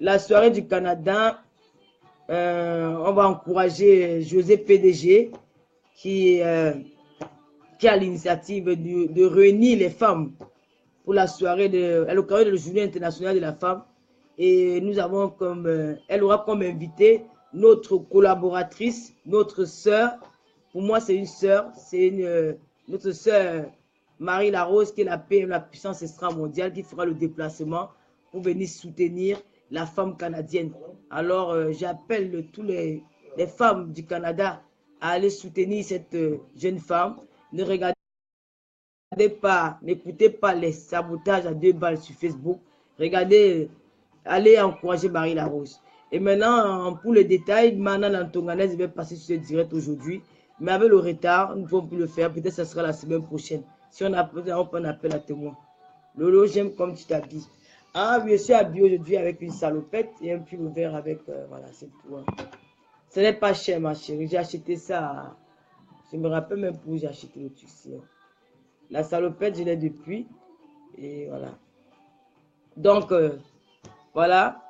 La soirée du Canada, on va encourager José PDG qui a l'initiative de réunir les femmes pour la soirée à l'occasion de la Journée internationale de la femme. Et nous avons elle aura comme invité notre collaboratrice, notre sœur. Pour moi, c'est une sœur, notre sœur Marie Larose, qui est la PM, la puissance extra-mondiale, qui fera le déplacement pour venir soutenir la femme canadienne. Alors, j'appelle tous les femmes du Canada à aller soutenir cette jeune femme. Ne regardez pas, n'écoutez pas les sabotages à 2 balles sur Facebook. Regardez, allez encourager Marie Larose. Et maintenant, pour les détails, Mana Lantonganaise va passer sur ce direct aujourd'hui. Mais avec le retard, nous ne pouvons plus le faire. Peut-être que ce sera la semaine prochaine. Si on a un appel à témoin. Lolo, j'aime comme tu t'habilles. Ah oui, je suis habillée aujourd'hui avec une salopette et un pull vert avec... voilà, c'est tout. Hein. Ce n'est pas cher, ma chérie. J'ai acheté ça. Je me rappelle même où j'ai acheté le truc. La salopette, je l'ai depuis. Et voilà. Donc, voilà.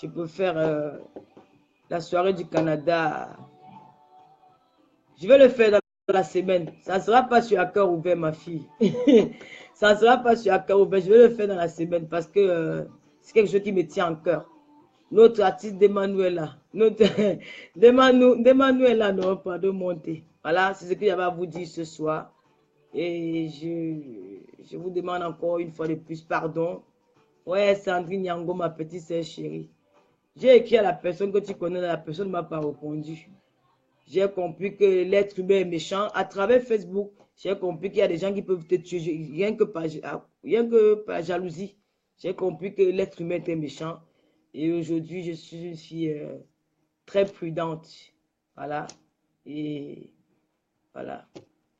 Je peux faire la soirée du Canada. Je vais le faire dans la semaine. Ça ne sera pas sur un cœur ouvert, ma fille. Ça ne sera pas sur un cœur ouvert. Je vais le faire dans la semaine parce que c'est quelque chose qui me tient en cœur. Notre artiste d'Emmanuela, d'Emmanuela n'aura pas de monter. Voilà, c'est ce que j'avais à vous dire ce soir. Et je vous demande encore une fois de plus pardon. Ouais, Sandrine Yango, ma petite sœur chérie. J'ai écrit à la personne que tu connais, la personne ne m'a pas répondu. J'ai compris que l'être humain est méchant. À travers Facebook, j'ai compris qu'il y a des gens qui peuvent te tuer rien que par jalousie. J'ai compris que l'être humain est méchant. Et aujourd'hui, je suis une fille très prudente. Voilà. Et voilà.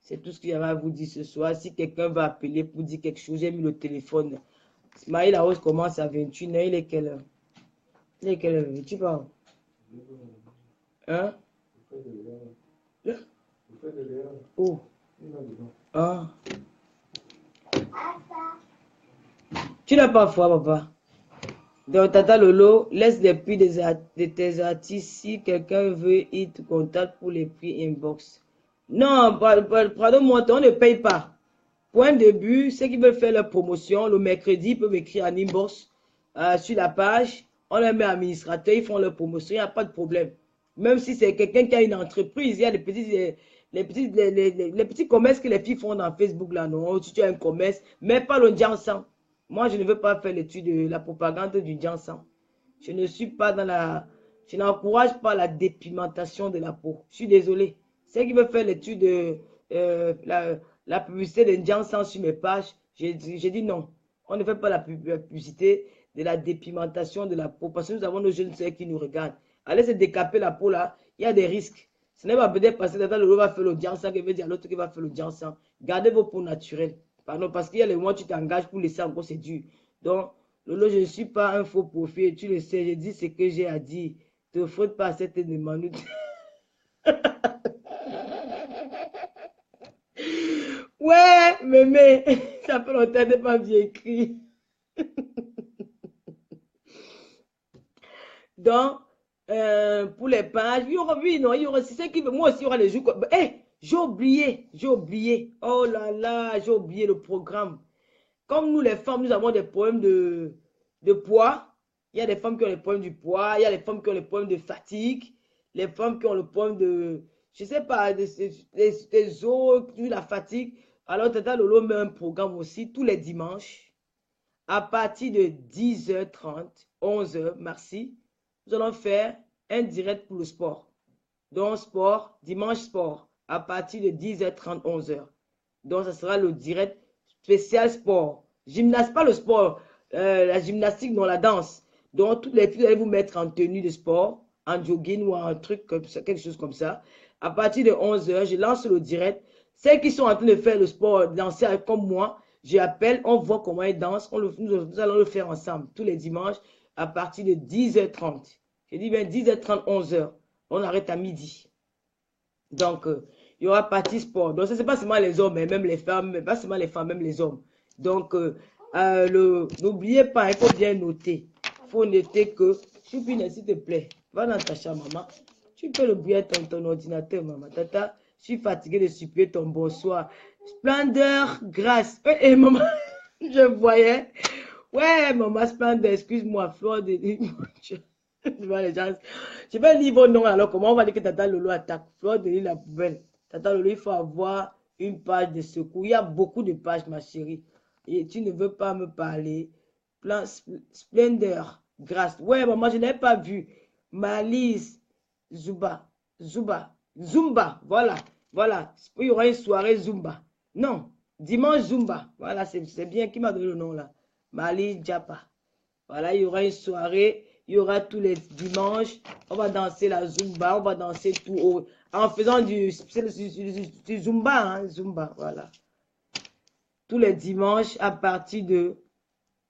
C'est tout ce qu'il y avait à vous dire ce soir. Si quelqu'un va appeler pour dire quelque chose, j'ai mis le téléphone. Maïla Rose commence à 21h. Il est quelle heure? Il est quelle heure? Tu parles? Hein? Oh. Ah. Tu n'as pas foi, papa. Donc, Tata Lolo, laisse les prix de tes artistes. Si quelqu'un veut, il te contacte pour les prix inbox. Non, pardon-moi, on ne paye pas. Point de but, ceux qui veulent faire leur promotion, le mercredi, ils peuvent écrire en inbox sur la page. On les met administrateurs, ils font leur promotion, il n'y a pas de problème. Même si c'est quelqu'un qui a une entreprise, il y a des les petits commerces que les filles font dans Facebook, là, non, si tu as un commerce, mais pas le Jansan. Moi, je ne veux pas faire l'étude de la propagande du Jansan. Je ne suis pas dans la... Je n'encourage pas la dépimentation de la peau. Je suis désolé. Ceux qui veulent faire l'étude de la publicité de Jansan sur mes pages, j'ai dit non. On ne fait pas la publicité de la dépimentation de la peau parce que nous avons nos jeunes sœurs qui nous regardent. Allez se décaper la peau là, il y a des risques. Ce n'est pas peut-être parce que le va faire le Jansan qui veut dire l'autre qui va faire le Jansan. Gardez vos peaux naturelles. Pardon, parce qu'il y a les mois où tu t'engages pour laisser encore, c'est dur. Donc, Lolo, je ne suis pas un faux profil, tu le sais, je dis ce que j'ai à dire. Ne te frotte pas à cette demande. Ouais, mémé, ça fait longtemps que pas bien écrit. Donc, pour les pages, il y aura, oui, non, il y aura, c'est ça qui veut, moi aussi, il y aura les jours. J'ai oublié. Oh là là, j'ai oublié le programme. Comme nous, les femmes, nous avons des problèmes de poids. Il y a des femmes qui ont les problèmes du poids. Il y a les femmes qui ont les problèmes de fatigue. Les femmes qui ont le problème de, je ne sais pas, des os, de la fatigue. Alors, Tata Lolo met un programme aussi tous les dimanches à partir de 10h30, 11h, merci. Nous allons faire un direct pour le sport. Donc, sport, dimanche sport, à partir de 10h30, 11h. Donc, ça sera le direct spécial sport. Gymnastique, pas le sport, la gymnastique, non, la danse. Donc, toutes les filles, vous allez vous mettre en tenue de sport, en jogging ou en truc comme ça, quelque chose comme ça. À partir de 11h, je lance le direct. Celles qui sont en train de faire le sport, danser comme moi, j'appelle, on voit comment ils dansent. Nous allons le faire ensemble tous les dimanches à partir de 10h30. Je dis bien 10h30, 11h. On arrête à midi. Donc, il y aura partie sport. Donc, ce n'est pas seulement les hommes, mais même les femmes, mais pas seulement les femmes, même les hommes. Donc, n'oubliez pas, il faut bien noter. Il faut noter que, Choupine, s'il te plaît, va dans ta chambre, maman. Tu peux le bouiller ton ordinateur, maman. Tata, je suis fatiguée de supplier ton bonsoir. Splendeur, grâce. Et maman, je voyais. Ouais, maman, splendeur, excuse-moi, Fleur de... Tu vois, les gens, je vais lire vos noms alors comment on va dire que Tata Lolo attaque. Fleur de la poubelle. Tata Lolo, il faut avoir une page de secours. Il y a beaucoup de pages, ma chérie. Et tu ne veux pas me parler. Plan, splendeur, grâce. Ouais, maman, je n'ai pas vu. Malice, Zumba. Voilà, voilà. Il y aura une soirée Zumba. Non, dimanche Zumba. Voilà, c'est bien. Qui m'a donné le nom là? Malice Japa. Voilà, il y aura une soirée. Il y aura tous les dimanches. On va danser la Zumba. On va danser tout en faisant du Zumba. Hein, Zumba, voilà. Tous les dimanches à partir de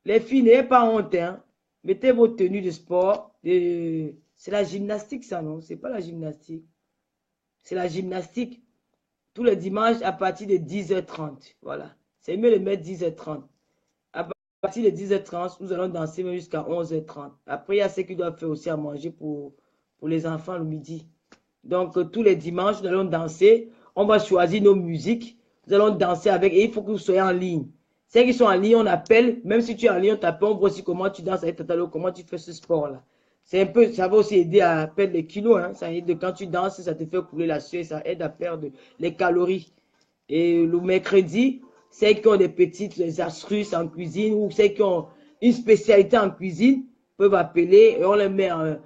Les filles, n'ayez pas honte, hein. Mettez vos tenues de sport. C'est la gymnastique, ça, non? C'est pas la gymnastique. C'est la gymnastique. Tous les dimanches à partir de 10h30. Voilà. C'est mieux de mettre 10h30. À partir de 10h30, nous allons danser jusqu'à 11h30. Après, il y a ceux qui doivent faire aussi à manger pour les enfants le midi. Donc, tous les dimanches, nous allons danser. On va choisir nos musiques. Nous allons danser avec. Et il faut que vous soyez en ligne. Ceux qui sont en ligne, on appelle. Même si tu es en ligne, on t'appelle. On voit aussi comment tu danses avec Tatalo, comment tu fais ce sport-là. C'est un peu, ça va aussi aider à perdre les kilos. Hein. Ça aide quand tu danses, ça te fait couler la sueur. Ça aide à perdre les calories. Et le mercredi, ceux qui ont des petites astuces en cuisine ou ceux qui ont une spécialité en cuisine peuvent appeler et on les met en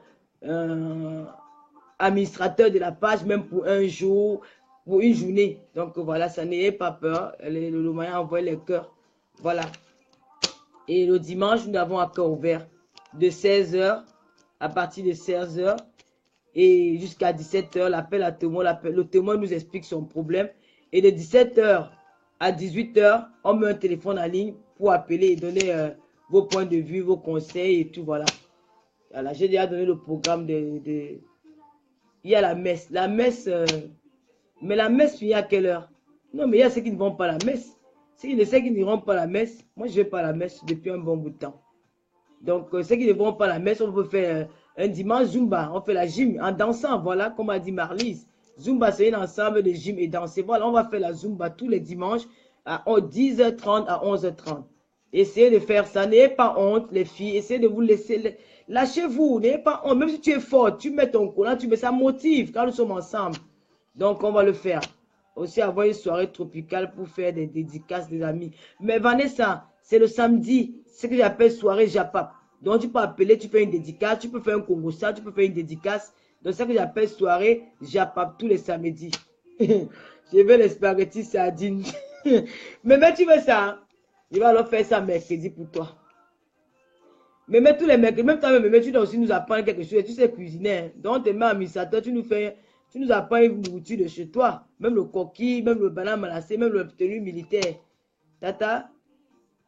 administrateur de la page, même pour un jour, pour une journée. Donc voilà, ça n'ayez pas peur. Le moyen envoie les cœurs. Voilà. Et le dimanche, nous avons un cœur ouvert de 16h à partir de 16h et jusqu'à 17h. L'appel à témoin, le témoin nous explique son problème. Et de 17h à 18h, on met un téléphone en ligne pour appeler et donner vos points de vue, vos conseils et tout. Voilà. Voilà, j'ai déjà donné le programme Il y a la messe. La messe, mais la messe finit à quelle heure? Non, mais il y a ceux qui ne vont pas à la messe. Ceux qui n'iront pas à la messe, moi je ne vais pas à la messe depuis un bon bout de temps. Donc, ceux qui ne vont pas à la messe, on peut faire un dimanche Zumba. On fait la gym en dansant, voilà, comme a dit Marlise. Zumba, c'est un ensemble de gym et danser. Voilà, on va faire la Zumba tous les dimanches à 10h30 à 11h30. Essayez de faire ça. N'ayez pas honte, les filles. Essayez de vous laisser. Lâchez-vous. N'ayez pas honte. Même si tu es forte, tu mets ton collant, tu mets ça motive quand nous sommes ensemble. Donc, on va le faire. Aussi, avoir une soirée tropicale pour faire des dédicaces des amis. Mais Vanessa, c'est le samedi. C'est ce que j'appelle soirée Japap. Donc, tu peux appeler, tu fais une dédicace, tu peux faire un Congossa, tu peux faire une dédicace. Donc, c'est ce que j'appelle soirée Japap tous les samedis. Je veux les spaghettis sardines. Mais tu veux ça? Hein? Je vais alors faire ça mercredi pour toi. Mais tous les mercredis, même toi, tu dois aussi nous apprendre quelque chose. Tu sais cuisiner. Hein? Donc, on te met à Misato, tu nous apprends une nourriture de chez toi. Même le coquille, même le banane malassé, même le tenue militaire. Tata,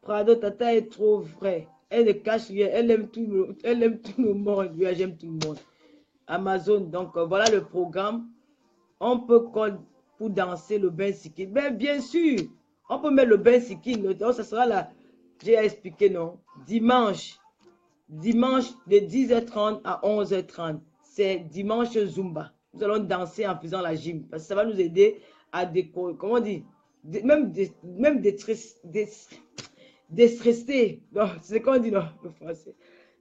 Prado, Tata est trop vrai. Elle ne cache rien. Elle aime tout le monde. J'aime tout le monde. Amazon. Donc, voilà le programme. On peut pour danser le bain sikin. Mais bien sûr, on peut mettre le bain sikin. Donc, ça sera là. J'ai expliqué, non? Dimanche de 10h30 à 11h30. C'est dimanche Zumba. Nous allons danser en faisant la gym. Parce que ça va nous aider à décorer. Comment on dit? Même déstresser. C'est qu'on dit non, le français.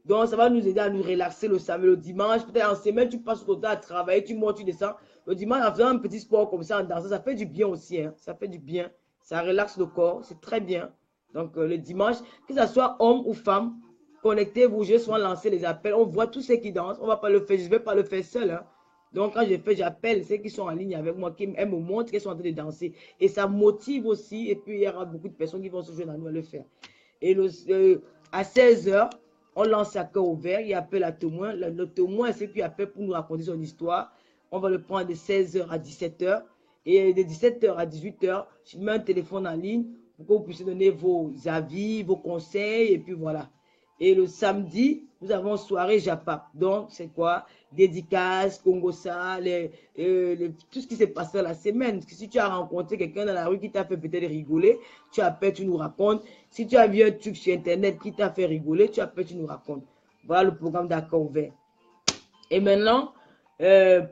Donc, ça va nous aider à nous relaxer le samedi, le dimanche. Peut-être en semaine, tu passes ton temps à travailler, tu montes, tu descends. Le dimanche, en faisant un petit sport comme ça, en dansant, ça fait du bien aussi. Hein. Ça fait du bien. Ça relaxe le corps. C'est très bien. Donc, le dimanche, que ce soit homme ou femme, connectez-vous. Je vais souvent lancer les appels. On voit tous ceux qui dansent. On ne va pas le faire. Je ne vais pas le faire seul. Hein. Donc, quand je fais, j'appelle ceux qui sont en ligne avec moi, elles me montrent qu'elles sont en train de danser. Et ça motive aussi. Et puis, il y aura beaucoup de personnes qui vont se joindre à nous à le faire. Et à 16h, on lance à cœur ouvert. Il appelle à témoin. Le témoin, c'est qui appelle pour nous raconter son histoire. On va le prendre de 16h à 17h. Et de 17h à 18h, je mets un téléphone en ligne pour que vous puissiez donner vos avis, vos conseils. Et puis voilà. Et le samedi, nous avons soirée Japap. Donc, c'est quoi? Dédicace, Congossa, tout ce qui s'est passé dans la semaine. Si tu as rencontré quelqu'un dans la rue qui t'a fait peut-être rigoler, tu appelles, tu nous racontes. Si tu as vu un truc sur Internet qui t'a fait rigoler, tu appelles, tu nous racontes. Voilà le programme d'accord ouvert. Et maintenant,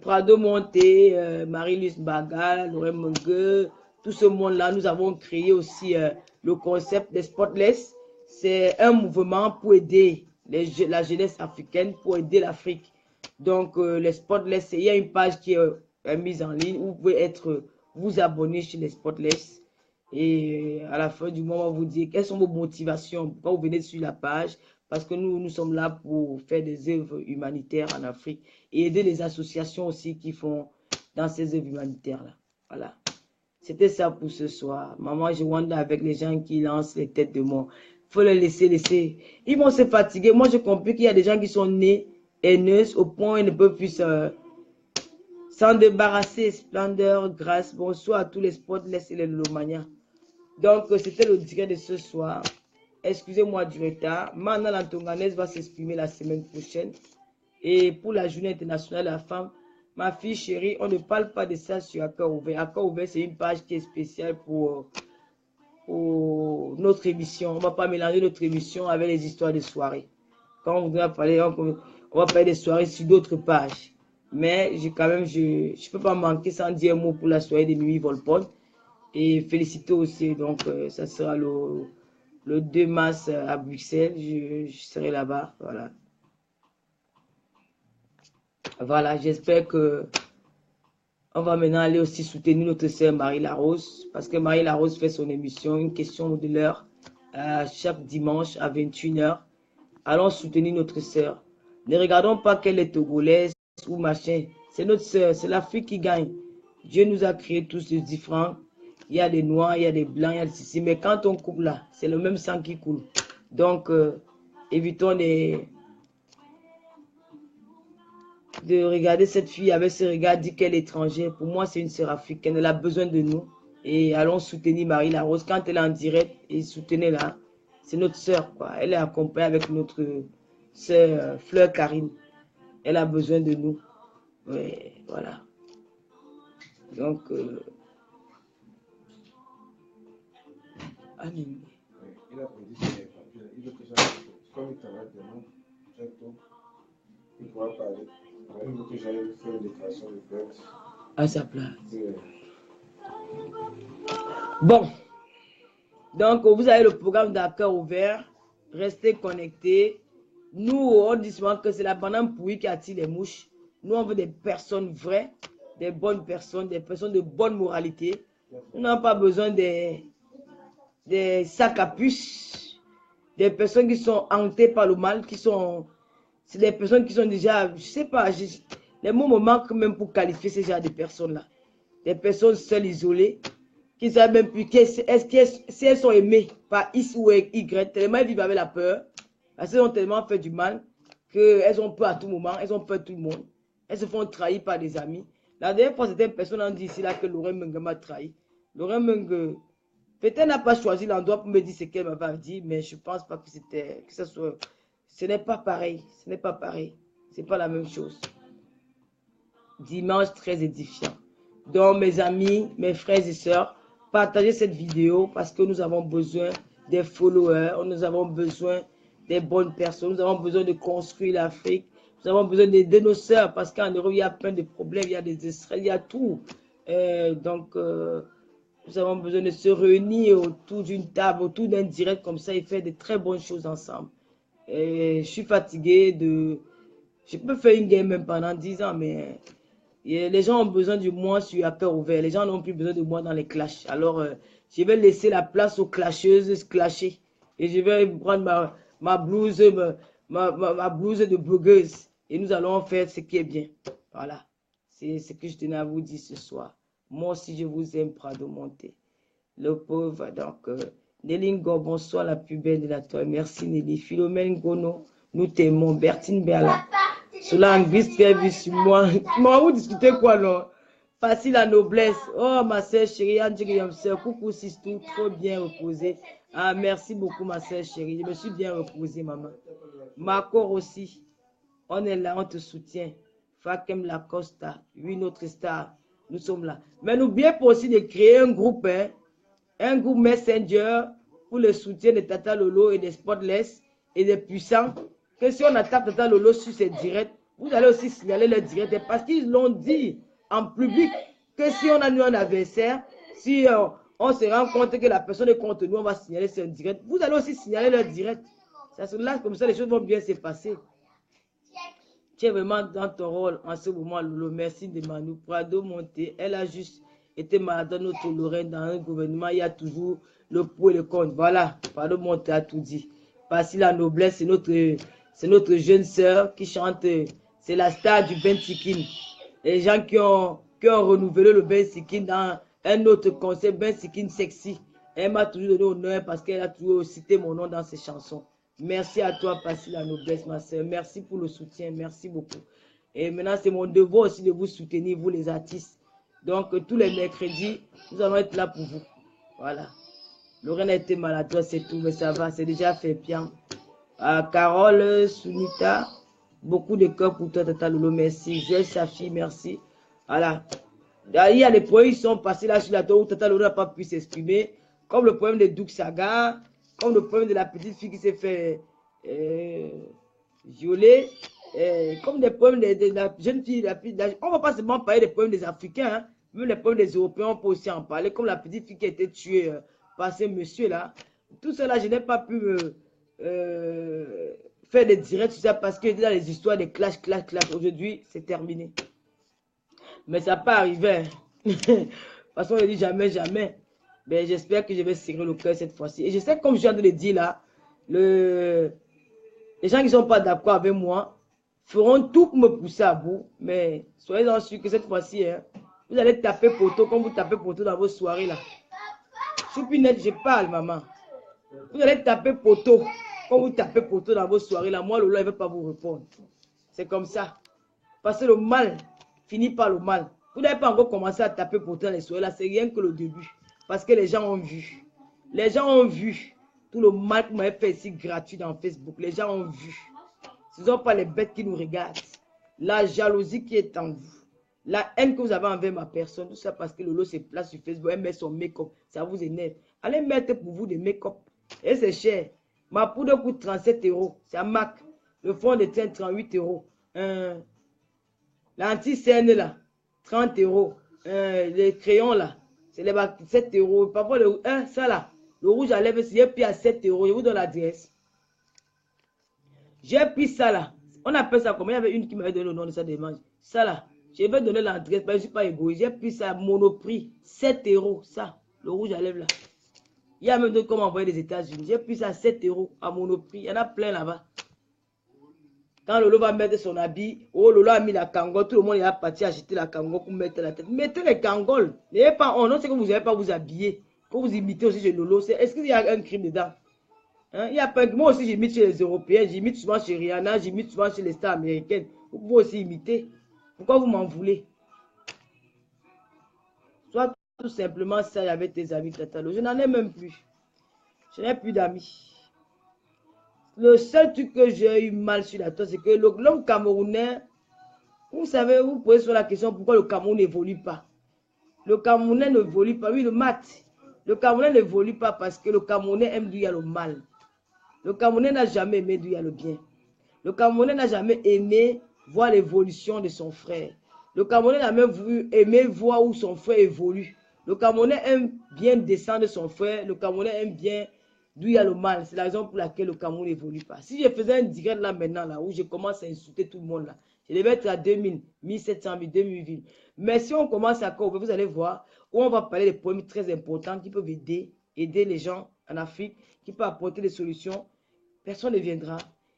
Prado Monté, Marie-Luce Baga, Lorraine Mungue, tout ce monde-là, nous avons créé aussi le concept des Spotless. C'est un mouvement pour aider la jeunesse africaine, pour aider l'Afrique. Donc, les Spotless, il y a une page qui est mise en ligne où vous pouvez vous abonner chez les Spotless. Et à la fin du mois, on va vous dire quelles sont vos motivations quand vous venez sur la page. Parce que nous sommes là pour faire des œuvres humanitaires en Afrique et aider les associations aussi qui font dans ces œuvres humanitaires-là. Voilà. C'était ça pour ce soir. Maman, je wonder avec les gens qui lancent les têtes de mort. Il faut les laisser. Ils vont se fatiguer. Moi, je comprends qu'il y a des gens qui sont nés haineux au point où ils ne peuvent plus s'en débarrasser. Splendeur, grâce, bonsoir à tous les Spotless et les Lomania. Donc, c'était le direct de ce soir. excusez-moi du retard. Maintenant, la Tonganaise va s'exprimer la semaine prochaine. Et pour la journée internationale de la femme, ma fille chérie, on ne parle pas de ça sur Accord Ouvert. Accord Ouvert, c'est une page qui est spéciale pour notre émission. On ne va pas mélanger notre émission avec les histoires de soirée. Quand on voudra parler, on va parler des soirées sur d'autres pages. Mais quand même, je ne peux pas manquer sans dire un mot pour la soirée de Mimi Volpone. Et féliciter aussi, donc ça sera le 2 mars à Bruxelles. Je serai là-bas. Voilà. Voilà, j'espère que on va maintenant aller aussi soutenir notre sœur Marie Larose, parce que Marie Larose fait son émission, une question de l'heure, chaque dimanche à 21h. Allons soutenir notre sœur. Ne regardons pas qu'elle est togolaise ou machin. C'est notre sœur, c'est l'Afrique qui gagne. Dieu nous a créés tous différents. Il y a des noirs, il y a des blancs, il y a des ceci. Mais quand on coupe là, c'est le même sang qui coule. Donc, évitons de regarder cette fille avec ce regard, dit qu'elle est étrangère. Pour moi, c'est une sœur africaine. Elle a besoin de nous. Et allons soutenir Marie Larose. Quand elle est en direct, et soutenez-la. C'est notre sœur, quoi. Elle est accompagnée avec notre sœur Fleur Karine. Elle a besoin de nous. Ouais, voilà. Donc, Il a prédit ses papiers. Il veut que j'aille, comme il travaille demain, il pourra parler. Il veut que j'aille faire une déclaration de fête. À sa place. Bon. Donc, vous avez le programme d'Accord Ouvert. Restez connectés. Nous, on dit souvent que c'est la banane pourrie qui attire les mouches. Nous, on veut des personnes vraies, des bonnes personnes, des personnes de bonne moralité. Nous n'avons pas besoin des sacs à puce, des personnes qui sont hantées par le mal, c'est des personnes qui sont déjà, je sais pas, les mots me manquent même pour qualifier ce genre de personnes-là. Des personnes seules, isolées, qui ne savent même plus si elles sont aimées par X ou Y, tellement elles vivent avec la peur, parce qu'elles ont tellement fait du mal, qu'elles ont peur à tout moment, elles ont peur de tout le monde. Elles se font trahir par des amis. La dernière fois, c'était une personne qui dit ici là que Lorraine Mengue m'a trahi. Lorraine Mengue, peut-être n'a pas choisi l'endroit pour me dire ce qu'elle m'avait dit, mais je ne pense pas que ça soit. Ce n'est pas pareil. Ce n'est pas pareil. Ce n'est pas la même chose. Dimanche très édifiant. Donc, mes amis, mes frères et sœurs, partagez cette vidéo parce que nous avons besoin des followers, nous avons besoin des bonnes personnes, nous avons besoin de construire l'Afrique, nous avons besoin de nos sœurs parce qu'en Europe, il y a plein de problèmes, il y a des Israéliens, il y a tout. Donc, nous avons besoin de se réunir autour d'une table, autour d'un direct comme ça et faire de très bonnes choses ensemble. Et je suis fatigué de... Je peux faire une game même pendant 10 ans, mais les gens ont besoin de moi sur Accord Ouvert. Les gens n'ont plus besoin de moi dans les clashs. Alors, je vais laisser la place aux clasheuses clasher. Et je vais prendre ma blouse, ma blouse de blogueuse. Et nous allons faire ce qui est bien. Voilà. C'est ce que je tenais à vous dire ce soir. Moi aussi, je vous aime, Prado Monté. Le pauvre, donc, Nelly Ngo, bonsoir, la plus belle de la toile. Merci, Nelly. Philomène Gono, nous t'aimons. Bertine Berla. Cela en glisse très vite sur moi. Moi, vous discutez quoi, non? Facile la noblesse. Oh, ma soeur chérie, coucou, Sistou, trop bien reposé. Ah, merci beaucoup, ma soeur chérie. Je me suis bien reposée, maman. Marco aussi. On est là, on te soutient. Fakem Lacosta, oui, notre star. Nous sommes là. Mais n'oubliez pas aussi de créer un groupe, hein, un groupe Messenger pour le soutien de Tata Lolo et des Spotless et des puissants. Que si on attaque Tata Lolo sur ses directs, vous allez aussi signaler le direct. Parce qu'ils l'ont dit en public que si on a eu un adversaire, si on se rend compte que la personne est contre nous, on va signaler son direct. Vous allez aussi signaler le direct. Ça se lâche comme ça, les choses vont bien se passer. Tu es vraiment dans ton rôle en ce moment, Lolo. Merci de Manu. Prado Monté, elle a juste été malade dans notre Lorraine, dans un gouvernement. Il y a toujours le pour et le contre. Voilà, Prado Monté a tout dit. Parce que la noblesse, c'est notre jeune sœur qui chante. C'est la star du Ben Sikin. Les gens qui ont renouvelé le Ben Sikin dans un autre concert, Ben Sikin sexy. Elle m'a toujours donné honneur parce qu'elle a toujours cité mon nom dans ses chansons. Merci à toi, Passy la noblesse, ma soeur. Merci pour le soutien. Merci beaucoup. Et maintenant, c'est mon devoir aussi de vous soutenir, vous les artistes. Donc, tous les mercredis, nous allons être là pour vous. Voilà. Lorraine a été maladroite, c'est tout, mais ça va, c'est déjà fait bien. Carole, Sunita, beaucoup de cœur pour toi, Tata Lolo, merci. Joël Safi, merci. Voilà. Il y a des points qui sont passés là sur la tour où Tata Lolo n'a pas pu s'exprimer, comme le problème de Douk Saga, comme le problème de la petite fille qui s'est fait violer, comme des problèmes de la jeune fille, on ne va pas seulement parler des problèmes des Africains, hein, même les problèmes des Européens, on peut aussi en parler, comme la petite fille qui a été tuée par ce monsieur-là. Tout cela, je n'ai pas pu faire des directs sur ça parce que dans les histoires de clash. Aujourd'hui, c'est terminé. Mais ça peut arriver. De toute façon, on ne dit jamais, jamais. Mais j'espère que je vais serrer le cœur cette fois-ci. Et je sais, comme je viens de le dire là, les gens qui ne sont pas d'accord avec moi feront tout pour me pousser à bout. Mais soyez-en sûrs que cette fois-ci, hein, vous allez taper poteau comme vous tapez poteau dans vos soirées là. Choupinette, je parle, maman. Vous allez taper poteau comme vous tapez poteau dans vos soirées là. Moi, Lolo, il ne veut pas vous répondre. C'est comme ça. Parce que le mal finit par le mal. Vous n'avez pas encore commencé à taper poteau dans les soirées là. C'est rien que le début. Parce que les gens ont vu. Les gens ont vu tout le mal que vous m'avez fait ici gratuit dans Facebook. Les gens ont vu. Ce ne sont pas les bêtes qui nous regardent. La jalousie qui est en vous. La haine que vous avez envers ma personne. Tout ça parce que Lolo se place sur Facebook. Elle met son make-up. Ça vous énerve. Allez mettre pour vous des make-up. Et c'est cher. Ma poudre coûte 37 €. C'est un Mac. Le fond de teint 38 €. L'anti-scène là. 30 €. Les crayons là. C'est les 7 €. Parfois, ça là. Le rouge à lèvres, j'ai pris à 7 €. Je vous donne l'adresse. J'ai pris ça là. On appelle ça comment? Il y avait une qui m'avait donné le nom de sa demande. Ça là. Je vais donner l'adresse. Je ne suis pas égoïste. J'ai pris ça à Monoprix. 7 €. Ça. Le rouge à lèvres là. Il y a même d'autres qui m'ont envoyé des États-Unis. J'ai pris ça à 7 € à Monoprix. Il y en a plein là-bas. Quand Lolo va mettre son habit, oh Lolo a mis la kangol, tout le monde est parti acheter la kangol pour mettre la tête. Mettez les kangols. N'ayez pas honte, non, c'est que vous n'avez pas vous habiller. Que vous imitez aussi chez Lolo. Est-ce qu'il y a un crime dedans? Hein? Il y a pas, moi aussi j'imite chez les Européens, j'imite souvent chez Rihanna, j'imite souvent chez les stars américaines. Vous pouvez aussi imiter. Pourquoi vous m'en voulez? Soit tout simplement ça avec tes amis Tatalo. Je n'en ai même plus. Je n'ai plus d'amis. Le seul truc que j'ai eu mal sur la toile, c'est que l'homme camerounais, vous savez, vous posez sur la question pourquoi le Cameroun n'évolue pas. Le Camerounais n'évolue pas, oui, le mat. Le Camerounais n'évolue pas parce que le Camerounais aime d'où il y a le mal. Le Camerounais n'a jamais aimé d'où il y a le bien. Le Camerounais n'a jamais aimé voir l'évolution de son frère. Le Camerounais n'a même aimé voir où son frère évolue. Le Camerounais aime bien descendre son frère. Le Camerounais aime bien d'où il y a le mal. C'est la raison pour laquelle le Cameroun n'évolue pas. Si je faisais un direct là maintenant, là, où je commence à insulter tout le monde là, je devais être à 2000, 1700 000, 2000 villes. Mais si on commence à couvrir, vous allez voir, où on va parler des problèmes très importants qui peuvent aider les gens en Afrique, qui peuvent apporter des solutions. Personne ne viendra.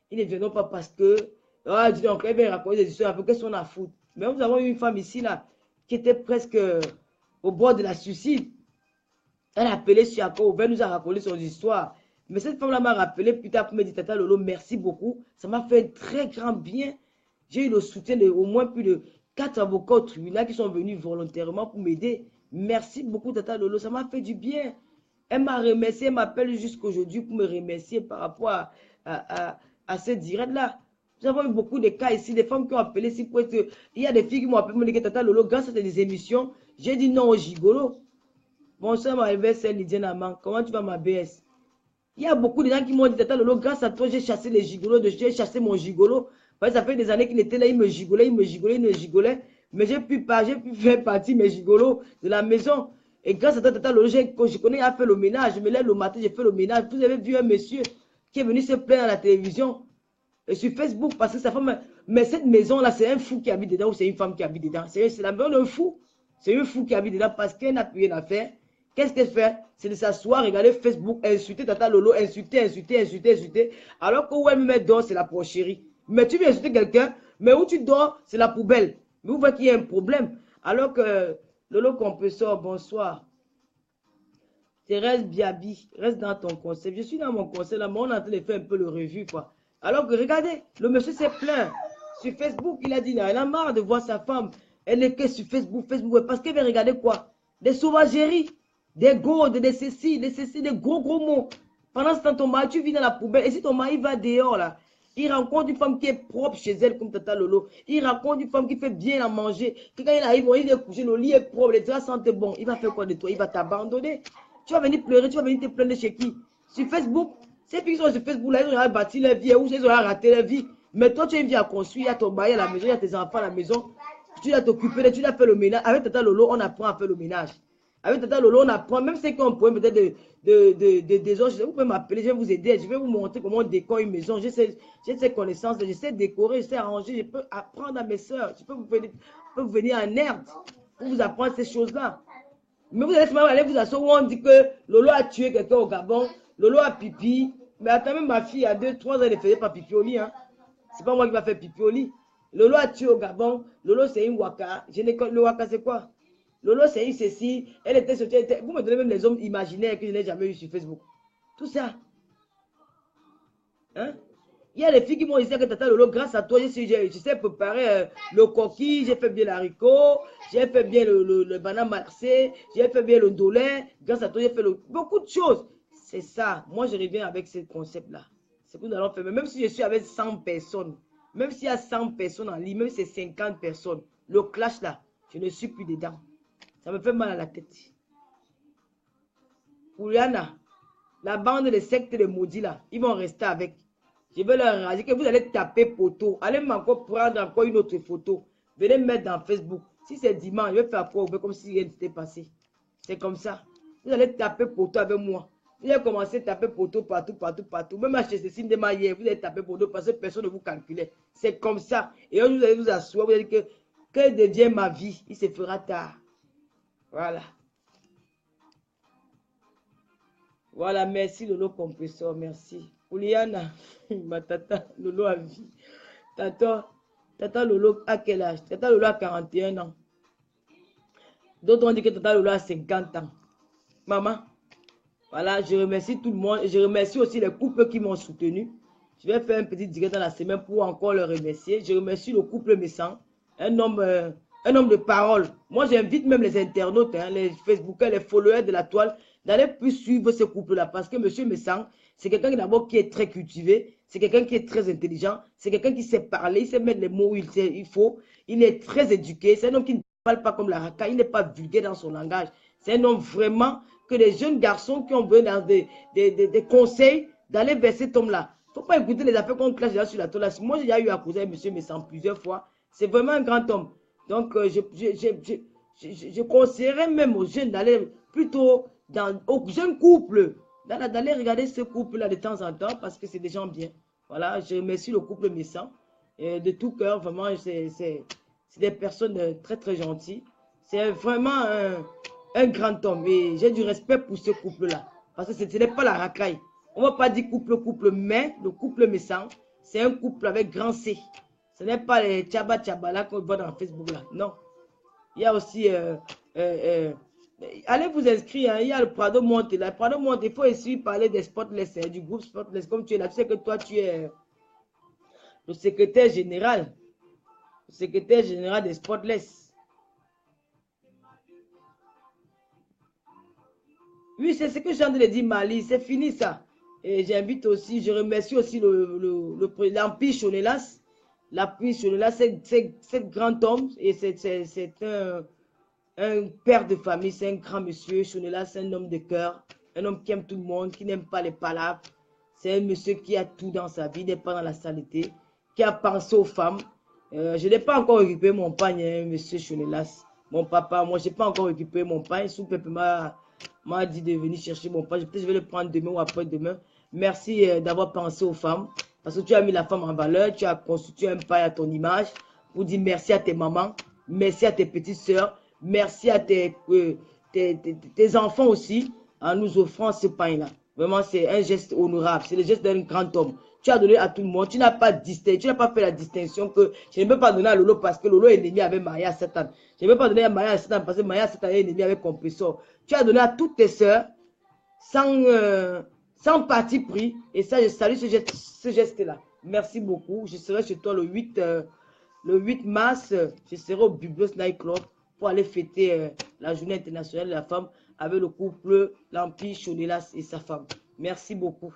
Ils ne viendront pas parce que, dis donc, elle vient raconter des histoires, qu'est-ce qu'on a à foutre? Mais nous avons eu une femme ici là, qui était presque au bord de la suicide. Elle a appelé Chiako, elle nous a raconté son histoire. Mais cette femme-là m'a rappelé plus tard pour me dire, Tata Lolo, merci beaucoup. Ça m'a fait un très grand bien. J'ai eu le soutien de au moins plus de 4 avocats au tribunal qui sont venus volontairement pour m'aider. Merci beaucoup, Tata Lolo. Ça m'a fait du bien. Elle m'a remercié, elle m'appelle jusqu'aujourd'hui pour me remercier par rapport à ce direct-là. Nous avons eu beaucoup de cas ici, des femmes qui ont appelé ici pour être... Il y a des filles qui m'ont appelé, me dit, Tata Lolo, grâce à des émissions, j'ai dit non au gigolo. Bonsoir, ma BS, Lydia Naman. Comment tu vas, ma BS? Il y a beaucoup de gens qui m'ont dit, Tata Lolo, grâce à toi, j'ai chassé les gigolos, j'ai chassé mon gigolo. Parce que ça fait des années qu'il était là, il me gigolait. Mais j'ai pu faire partie mes gigolos de la maison. Et grâce à toi, Tata Lolo, je connais à faire le ménage. Je me lève le matin, j'ai fait le ménage. Vous avez vu un monsieur qui est venu se plaindre à la télévision et sur Facebook parce que sa femme. Mais cette maison-là, c'est un fou qui habite dedans ou c'est une femme qui habite dedans. C'est la maison d'un fou. C'est un fou qui habite dedans parce qu'elle n'a plus rien à faire. Qu'est-ce qu'elle fait? C'est de s'asseoir, regarder Facebook, insulter Tata Lolo, insulter. Alors que où elle me met dehors, c'est la porcherie. Mais tu viens insulter quelqu'un, mais où tu dors, c'est la poubelle. Mais vous voyez qu'il y a un problème. Alors que Lolo Compressor, bonsoir. Thérèse Biabi, reste dans ton conseil. Je suis dans mon conseil là, mais on est en train de faire un peu le revue, quoi. Alors que regardez, le monsieur s'est plaint. Sur Facebook, il a dit, il a marre de voir sa femme. Elle est que sur Facebook, parce qu'elle veut regarder quoi? Des sauvageries. des gourdes, des ceci, des gros mots. Pendant ce temps, ton mari, tu vis dans la poubelle. Et si ton mari va dehors, là, il rencontre une femme qui est propre chez elle, comme Tata Lolo. Il rencontre une femme qui fait bien à manger. Que quand il arrive, il est couché, le lit est propre, les draps sentent bon. Il va faire quoi de toi? Il va t'abandonner. Tu vas venir pleurer, tu vas venir te plaindre chez qui? Sur Facebook. Ces filles qui sont sur Facebook, là, ils ont bâti leur vie, ou ils ont raté leur vie. Mais toi, tu as une vie à construire, il y a ton mari à la maison, il y a tes enfants à la maison. Tu dois t'occuper, tu dois faire le ménage. Avec Tata Lolo, on apprend à faire le ménage. Avec Tata Lolo, on apprend, même ceux qui ont un problème peut-être des autres, vous pouvez m'appeler, je vais vous aider, je vais vous montrer comment on décore une maison. J'ai ces connaissances, je sais décorer, je sais arranger, je peux apprendre à mes soeurs, je peux vous venir en aide pour vous apprendre ces choses-là. Mais vous allez aller vous asseoir où on dit que Lolo a tué quelqu'un au Gabon, Lolo a pipi. Mais attends, même ma fille, à 2-3 ans, elle ne faisait pas pipi au lit. Hein. C'est pas moi qui va faire pipi au lit. Lolo a tué au Gabon, Lolo c'est une waka. Le waka c'est quoi? Lolo c'est une ceci, elle était sortie. Vous me donnez même les hommes imaginaires que je n'ai jamais eu sur Facebook. Tout ça. Hein? Il y a des filles qui m'ont dit que Tata Lolo, grâce à toi, je sais préparer le coquille, j'ai fait bien l'haricot, j'ai fait bien le banane marcé, j'ai fait bien le dolé. Grâce à toi, j'ai fait beaucoup de choses. C'est ça. Moi, je reviens avec ce concept-là. C'est ce que nous allons faire. Même si je suis avec 100 personnes, même s'il y a 100 personnes en ligne, même si c'est 50 personnes, le clash là, je ne suis plus dedans. Ça me fait mal à la tête. Ouliana, la bande de sectes de maudits là, ils vont rester avec. Je vais leur dire que vous allez taper poteau. Allez encore prendre encore une autre photo. Venez me mettre dans Facebook. Si c'est dimanche, je vais faire quoi? Comme si rien n'était passé. C'est comme ça. Vous allez taper poteau avec moi. Vous allez commencer à taper poteau partout. Même à chez de Maillère, vous allez taper poteau parce que personne ne vous calculait. C'est comme ça. Et vous allez vous asseoir, vous allez dire que devient ma vie? Il se fera tard. Voilà. Voilà, merci Lolo Compresseur, merci. Ouliana, ma tata Lolo a vie. Tata Lolo a quel âge? Tata Lolo a 41 ans. D'autres ont dit que Tata Lolo a 50 ans. Maman, voilà, je remercie tout le monde. Et je remercie aussi les couples qui m'ont soutenu. Je vais faire un petit direct dans la semaine pour encore le remercier. Je remercie le couple Messan, un homme de parole. Moi, j'invite même les internautes, hein, les Facebookers, les followers de la toile, d'aller plus suivre ce couple-là. Parce que M. Messan, c'est quelqu'un d'abord qui est très cultivé, c'est quelqu'un qui est très intelligent, c'est quelqu'un qui sait parler, il sait mettre les mots où il faut, il est très éduqué, c'est un homme qui ne parle pas comme la racaille, il n'est pas vulgaire dans son langage. C'est un homme vraiment que les jeunes garçons qui ont besoin des conseils, d'aller vers cet homme-là. Il ne faut pas écouter les affaires qu'on clash sur la toile. Moi, j'ai déjà eu à causer avec M. Messan plusieurs fois. C'est vraiment un grand homme. Donc, je conseillerais même aux jeunes d'aller plutôt aux jeunes couples, d'aller regarder ce couple-là de temps en temps parce que c'est des gens bien. Voilà, je remercie le couple Messan. De tout cœur, vraiment, c'est des personnes très, très gentilles. C'est vraiment un grand homme et j'ai du respect pour ce couple-là parce que ce n'est pas la racaille. On ne va pas dire couple, mais le couple Messan, c'est un couple avec grand C. Ce n'est pas les tchaba là qu'on voit dans Facebook là. Non. Il y a aussi allez vous inscrire, hein. Il y a le Prado Monte là. Prado Monte, il faut essayer de parler des Spotless, hein, du groupe Spotless. Comme tu es là, tu sais que toi tu es le secrétaire général. Le secrétaire général des Spotless. Oui, c'est ce que j'ai envie de dire, Mali. C'est fini ça. Et j'invite aussi, je remercie aussi l'Empire Chonelas. L'Empire Chonelas, c'est grand homme et c'est un père de famille, c'est un grand monsieur. Chonelas, c'est un homme de cœur, un homme qui aime tout le monde, qui n'aime pas les palabres. C'est un monsieur qui a tout dans sa vie, n'est pas dans la saleté, qui a pensé aux femmes. Je n'ai pas encore récupéré mon pagne, hein, monsieur Chonelas. Mon papa, moi, je n'ai pas encore récupéré mon pagne. Sous-Peuple m'a dit de venir chercher mon pagne. Peut-être que je vais le prendre demain ou après-demain. Merci d'avoir pensé aux femmes. Parce que tu as mis la femme en valeur. Tu as constitué un pagne à ton image. Pour dire merci à tes mamans. Merci à tes petites sœurs. Merci à tes enfants aussi. En nous offrant ce pagne-là. Vraiment, c'est un geste honorable. C'est le geste d'un grand homme. Tu as donné à tout le monde. Tu n'as pas distingué. Tu n'as pas fait la distinction que je ne peux pas donner à Lolo parce que Lolo est ennemi avec Maria à 7 ans. Je ne peux pas donner à Maria à 7 ans parce que Maria à 7 ans est ennemi avec Compressor. Tu as donné à toutes tes sœurs sans parti pris. Et ça, je salue ce geste-là. Merci beaucoup. Je serai chez toi le 8 mars. Je serai au Bublos Night Club pour aller fêter la journée internationale de la femme avec le couple L'Empire Chonelas et sa femme. Merci beaucoup.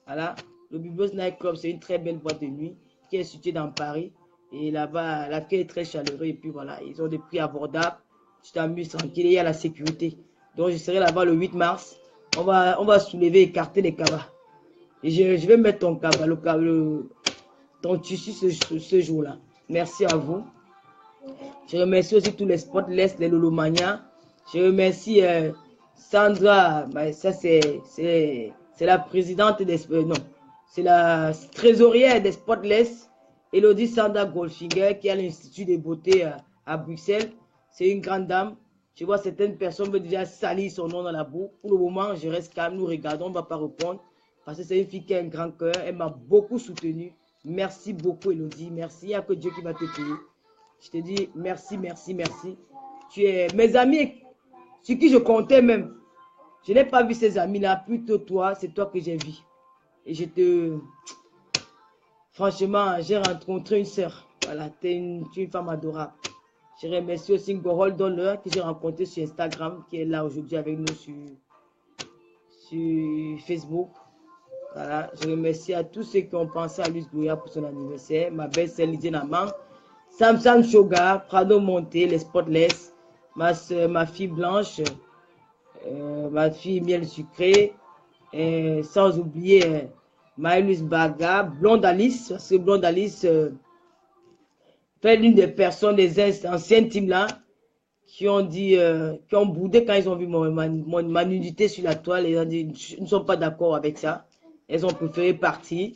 Voilà, le Bubos Night Club, c'est une très belle boîte de nuit qui est située dans Paris. Et là-bas, l'accueil est très chaleureux. Et puis voilà, ils ont des prix abordables. Tu t'amuses tranquille, il y a la sécurité. Donc je serai là-bas le 8 mars. On va soulever, écarter les cabas. Et je vais mettre ton cabas, ton tissu ce jour-là. Merci à vous. Je remercie aussi tous les spotless, les Lolomania. Je remercie Sandra. Ben, ça, c'est la présidente des... non, c'est la trésorière des spotless. Elodie Sandra Goldfinger, qui a l'Institut de beauté à Bruxelles. C'est une grande dame. Je vois certaines personnes veulent déjà salir son nom dans la boue. Pour le moment, je reste calme. Nous regardons, on ne va pas répondre. Parce que c'est une fille qui a un grand cœur. Elle m'a beaucoup soutenue. Merci beaucoup, Elodie. Merci. Il n'y a que Dieu qui va te payer. Je te dis merci, merci, merci. Tu es mes amis sur qui je comptais même. Je n'ai pas vu ces amis-là. Plutôt toi, c'est toi que j'ai vu. Et je te... Franchement, j'ai rencontré une sœur. Voilà, tu es une femme adorable. Je remercie aussi Ngorol Dollar que j'ai rencontré sur Instagram, qui est là aujourd'hui avec nous sur Facebook. Voilà, je remercie à tous ceux qui ont pensé à Luce Gloria pour son anniversaire. Ma belle-sœur Lydia Naman, Samsam Sugar, Prado Monté, les Spotless, ma fille Blanche, ma fille Miel Sucré, sans oublier Maëlys Baga, Blonde Alice, parce que Blonde Alice fait l'une des personnes des anciennes teams là qui ont dit, qui ont boudé quand ils ont vu ma nudité sur la toile. Ils ont dit, ils ne sont pas d'accord avec ça. Elles ont préféré partir.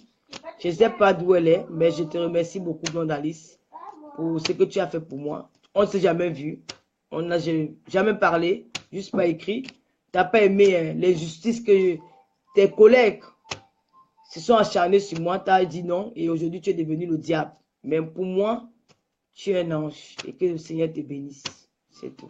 Je ne sais pas d'où elle est, mais je te remercie beaucoup, Blonde Alice, pour ce que tu as fait pour moi. On ne s'est jamais vu. On n'a jamais parlé, juste pas écrit. Tu n'as pas aimé l'injustice que tes collègues se sont acharnés sur moi. Tu as dit non et aujourd'hui tu es devenu le diable. Mais pour moi, tu es un ange et que le Seigneur te bénisse. C'est tout.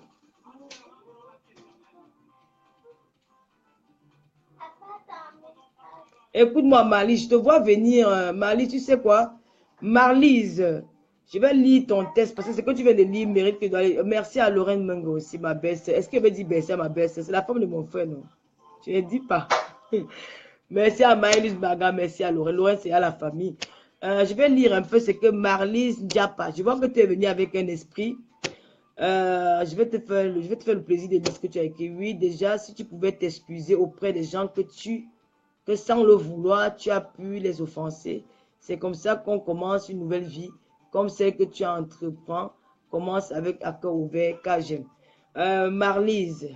Écoute-moi, Marlise, je te vois venir. Marlise, tu sais quoi? Marlise, je vais lire ton texte parce que ce que tu viens de lire mérite que je dois aller. Merci à Lorraine Mungo aussi, ma belle-sœur. Est-ce qu'elle veut dire belle-sœur, ma belle-sœur? C'est la femme de mon frère, non? Je ne dis pas. Merci à Maëlys Baga, merci à Lorraine. Lorraine, c'est à la famille. Je vais lire un peu ce que Marlise Diapa. Je vois que tu es venu avec un esprit. Je vais te faire le plaisir de lire ce que tu as écrit. Oui, déjà, si tu pouvais t'excuser auprès des gens que sans le vouloir, tu as pu les offenser. C'est comme ça qu'on commence une nouvelle vie, comme celle que tu entreprends. Commence avec un cœur ouvert, car j'aime. Marlise,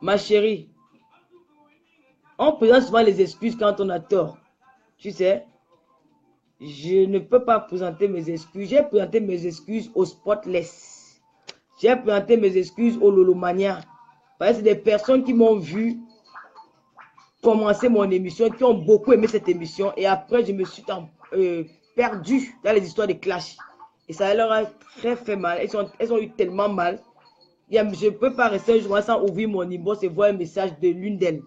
ma chérie, on présente souvent les excuses quand on a tort. Tu sais, je ne peux pas présenter mes excuses. J'ai présenté mes excuses au Spotless. J'ai présenté mes excuses au Lolomania. Parce que c'est des personnes qui m'ont vu commencer mon émission, qui ont beaucoup aimé cette émission. Et après, je me suis perdu dans les histoires de clash. Et ça leur a très fait mal. Elles ont eu tellement mal. Je ne peux pas rester un jour sans ouvrir mon inbox et voir un message de l'une d'elles.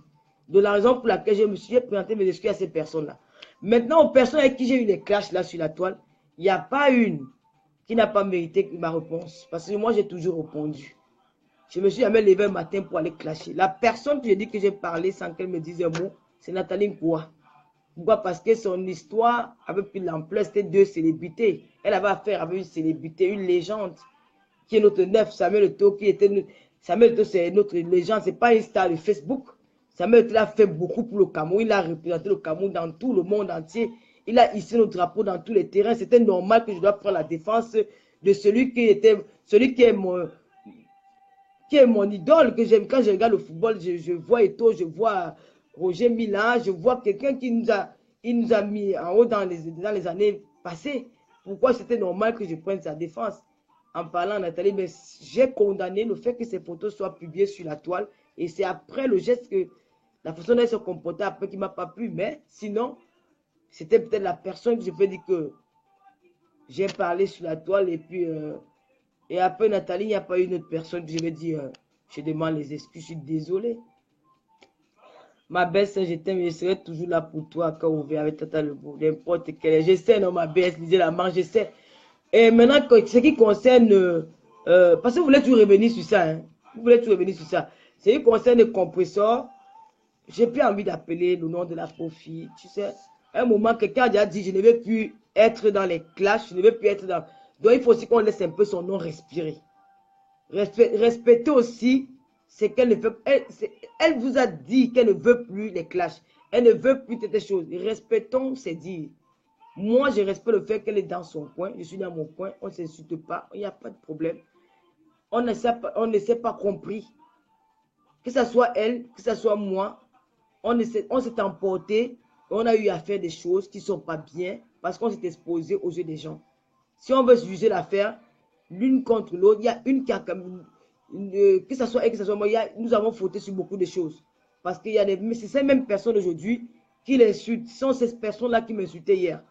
De la raison pour laquelle je me suis présenté mes excuses à ces personnes-là. Maintenant, aux personnes avec qui j'ai eu les clashs là sur la toile, il n'y a pas une qui n'a pas mérité ma réponse. Parce que moi, j'ai toujours répondu. Je me suis jamais levé un matin pour aller clasher. La personne que j'ai dit que j'ai parlé sans qu'elle me dise un mot, c'est Nathalie Nkoua. Pourquoi? Parce que son histoire avait pris l'ampleur, c'était deux célébrités. Elle avait affaire avec une célébrité, une légende, qui est notre neuf, Samuel Eto'o, Samuel Eto'o, c'est notre légende, c'est pas une star de Facebook. Samuel Eto'o a fait beaucoup pour le Cameroun, il a représenté le Cameroun dans tout le monde entier. Il a hissé nos drapeaux dans tous les terrains. C'était normal que je dois prendre la défense de celui qui est mon idole, que j'aime. Quand je regarde le football, je vois Eto'o, je vois Roger Mila, je vois quelqu'un qui nous a mis en haut dans les années passées. Pourquoi c'était normal que je prenne sa défense? En parlant à Nathalie, mais j'ai condamné le fait que ces photos soient publiées sur la toile. Et c'est après le geste que la façon dont elle se comportait après qui ne m'a pas plu. Mais sinon, c'était peut-être la personne que je peux dire que j'ai parlé sur la toile. Et puis, et après Nathalie, il n'y a pas une autre personne que je vais dire, je demande les excuses, je suis désolé. Ma belle-sœur, je t'aime, je serai toujours là pour toi, quand ouvert avec Tata Lebo, n'importe quelle. Je sais, non, ma belle, lisez la manche, je sais. Et maintenant, ce qui concerne, parce que vous voulez toujours revenir sur ça, hein. Vous voulez tout revenir sur ça. C'est une concerne de compresseur. J'ai plus envie d'appeler le nom de la profile. Tu sais, à un moment, quelqu'un a déjà dit, je ne vais plus être dans les clashs, je ne vais plus être dans... Donc, il faut aussi qu'on laisse un peu son nom respirer. Respectez aussi ce qu'elle ne veut. Elle vous a dit qu'elle ne veut plus les clashs. Elle ne veut plus toutes ces choses. Respectons ses dires. Moi, je respecte le fait qu'elle est dans son coin. Je suis dans mon coin. On ne s'insulte pas. Il n'y a pas de problème. On ne s'est pas compris. Que ce soit elle, que ce soit moi, on s'est emporté. On a eu à faire des choses qui ne sont pas bien parce qu'on s'est exposé aux yeux des gens. Si on veut juger l'affaire, l'une contre l'autre, il y a une qui a comme que ce soit elle, que ce soit moi, nous avons fauté sur beaucoup de choses. Parce qu'il y a mais c'est ces mêmes personnes aujourd'hui qui l'insultent. Ce sont ces personnes-là qui m'insultaient hier.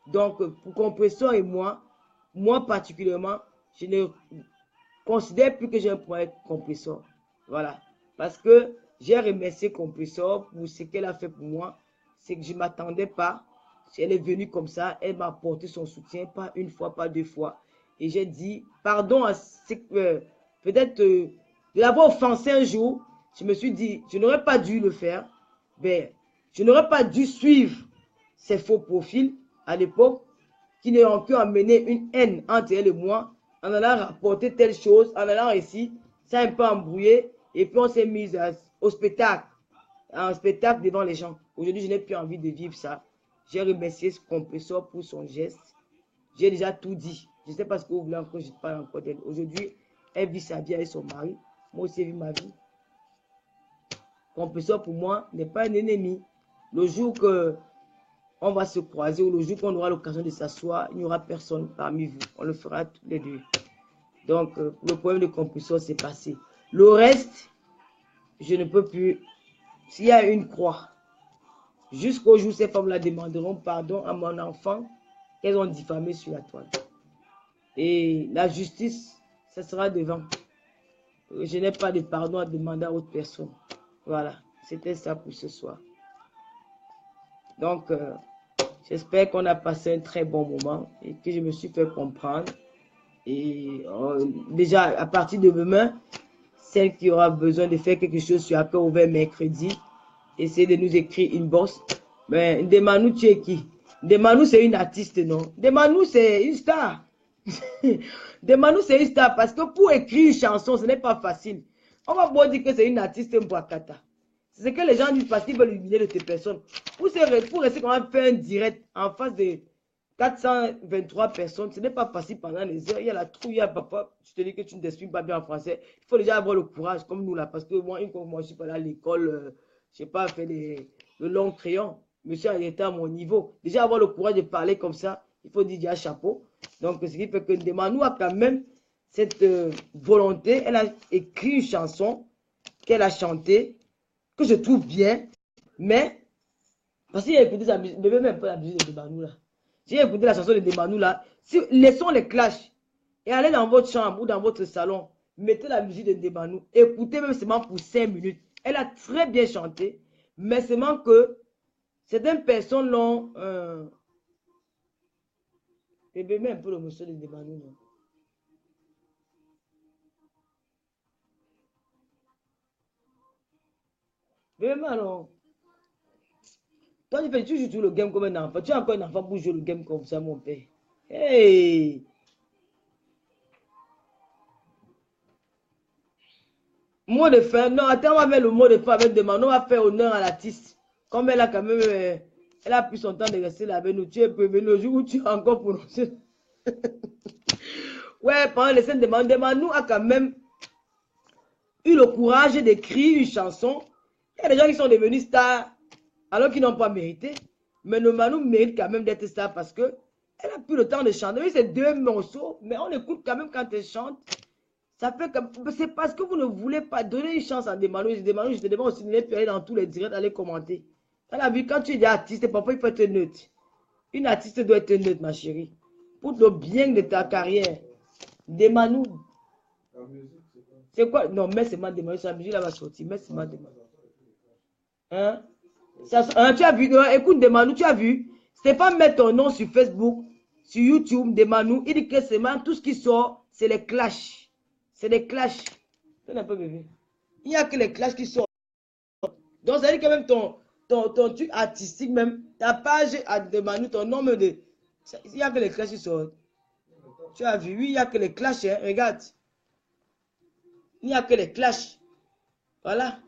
Donc, pour Compresseur et moi particulièrement, je ne considère plus que j'ai un point avec Compresseur. Voilà. Parce que j'ai remercié Compresseur pour ce qu'elle a fait pour moi. C'est que je ne m'attendais pas. Elle est venue comme ça. Elle m'a apporté son soutien, pas une fois, pas deux fois. Et j'ai dit, pardon à peut-être de l'avoir offensé un jour. Je me suis dit, je n'aurais pas dû le faire. Mais je n'aurais pas dû suivre ces faux profils à l'époque qui n'ont pu amener une haine entre elle et moi en allant rapporter telle chose, en allant ici, ça a un peu embrouillé. Et puis on s'est mis au spectacle, en spectacle devant les gens. Aujourd'hui, je n'ai plus envie de vivre ça. J'ai remercié ce Compresseur pour son geste. J'ai déjà tout dit. Je ne sais pas ce que vous voulez encore, je parle encore d'elle. Aujourd'hui, elle vit sa vie avec son mari. Moi aussi, j'ai vu ma vie. Compresseur, pour moi, n'est pas un ennemi. Le jour que on va se croiser ou le jour qu'on aura l'occasion de s'asseoir, il n'y aura personne parmi vous. On le fera tous les deux. Donc, le problème de Compresseur, c'est passé. Le reste, je ne peux plus. S'il y a une croix, jusqu'au jour où ces femmes-là demanderont pardon à mon enfant qu'elles ont diffamé sur la toile. Et la justice, ça sera devant. Je n'ai pas de pardon à demander à autre personne. Voilà, c'était ça pour ce soir. Donc, j'espère qu'on a passé un très bon moment et que je me suis fait comprendre. Et déjà, à partir de demain, celle qui aura besoin de faire quelque chose sur Appel Ouvert mercredi, essayez de nous écrire une bosse. Mais Ndemanou, tu es qui? Ndemanou, c'est une artiste, non? Ndemanou, c'est une star. Ndemanou, c'est une star parce que pour écrire une chanson, ce n'est pas facile. On va pas dire que c'est une artiste Mbouakata. C'est ce que les gens disent parce qu'ils veulent humilier de ces personnes. Pour rester quand même faire un direct en face de 423 personnes, ce n'est pas facile pendant les heures. Il y a la trouille, il y a papa. Je te dis que tu ne t'exprimes pas bien en français. Il faut déjà avoir le courage comme nous là. Parce que moi, je suis pas allé à l'école, je n'ai pas fait le long crayon. Monsieur était à mon niveau. Déjà avoir le courage de parler comme ça, il faut dire déjà chapeau. Donc, ce qui fait que Ndemanou a quand même cette volonté. Elle a écrit une chanson qu'elle a chantée, que je trouve bien, mais parce qu'il a écouté sa musique, même un peu la musique de Ndemanou là. Si vous écoutez la chanson de Ndemanou là, laissons les clashs et allez dans votre chambre ou dans votre salon, mettez la musique de Ndemanou, écoutez même seulement pour 5 minutes. Elle a très bien chanté, mais seulement que certaines personnes l'ont même un peu le monsieur de Ndemanou. Vraiment alors. Toi, tu joues le game comme un enfant. Tu as encore un enfant pour jouer le game comme ça, mon père. Hey! Mot de fin. Non, attends, on va faire le mot de fin avec Ndemanou. On va faire honneur à l'artiste. Comme elle a quand même... elle a pris son temps de rester là avec nous. Tu es prévenu le jour où tu as encore prononcé. Ouais, pendant les scènes de Ndemanou a quand même eu le courage d'écrire une chanson. Il y a des gens qui sont devenus stars alors qu'ils n'ont pas mérité. Mais Ndemanou mérite quand même d'être star parce que elle a plus le temps de chanter. Oui, c'est 2 morceaux, mais on écoute quand même quand elle chante. Ça fait que c'est parce que vous ne voulez pas donner une chance à Ndemanou. Je te demande aussi de ne plus aller dans tous les directs, aller commenter. Quand tu es artiste, parfois il faut être neutre. Une artiste doit être neutre, ma chérie. Pour le bien de ta carrière. Ndemanou. C'est quoi? Non, mais c'est ma Ndemanou. La musique là va sortir. Mais c'est ma Ndemanou. Hein? Tu as vu? Écoute, Ndemanou, tu as vu? C'est pas mettre ton nom sur Facebook, sur YouTube, Ndemanou. Il dit que c'est tout ce qui sort, c'est les clashs. C'est des clashs. Donne un peu, bébé. Il n'y a que les clashs qui sortent. Donc, ça veut dire que même ton truc artistique, même, ta page de Manu, ton nombre de... Il n'y a que les clashs qui sortent. Tu as vu, oui, il n'y a que les clashs, hein. Regarde. Il n'y a que les clashs. Voilà.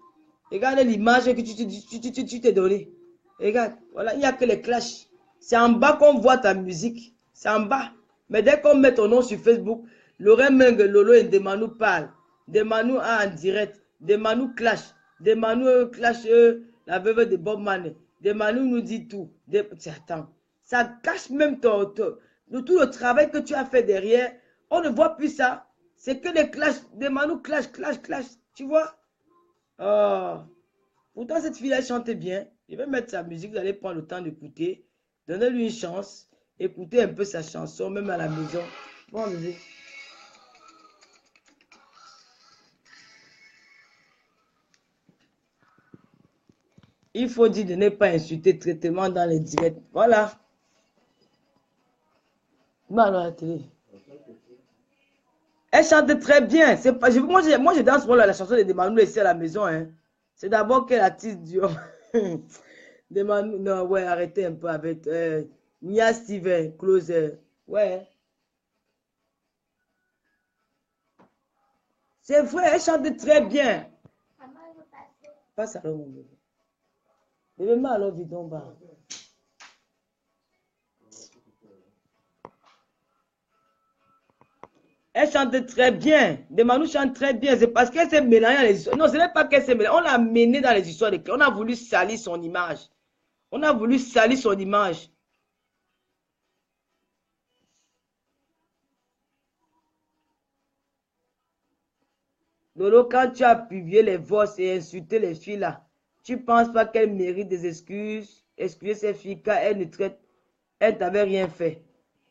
Regarde l'image que tu t'es donnée. Regarde, voilà, il n'y a que les clashs. C'est en bas qu'on voit ta musique. C'est en bas. Mais dès qu'on met ton nom sur Facebook, Laurent Meng, Lolo et Demanu parlent. Demanu en direct. Demanu clash. Demanu clash la veuve de Bob Marley. Demanu nous dit tout. Attends. Ça cache même tout le travail que tu as fait derrière. On ne voit plus ça. C'est que les clashs. Demanu clash. Tu vois? Oh. Pourtant, cette fille-là chante bien. Je vais mettre sa musique, vous allez prendre le temps d'écouter. Donnez-lui une chance. Écoutez un peu sa chanson, même à la maison. Bon, bébé. Il faut dire de ne pas insulter traitement dans les directs. Voilà. Moi, alors, la télé. Elle chante très bien. Pas, moi, je danse pour la chanson de Demanu ici à la maison. Hein. C'est d'abord qu'elle artiste du... Demanu, non, ouais, arrêtez un peu avec... Nia Steven, Closer. Ouais. C'est vrai, elle chante très bien. Passe alors, mon bébé. Bébé, mais alors, vite, on va. Elle chante très bien. Demanu chante très bien. C'est parce qu'elle s'est mélangée dans les histoires. Non, ce n'est pas qu'elle s'est mélangée. On l'a menée dans les histoires de clés. On a voulu salir son image. On a voulu salir son image. Lolo, quand tu as publié les voix et insulté les filles là, tu ne penses pas qu'elles méritent des excuses? Excuser ces filles car elles t'avaient rien fait.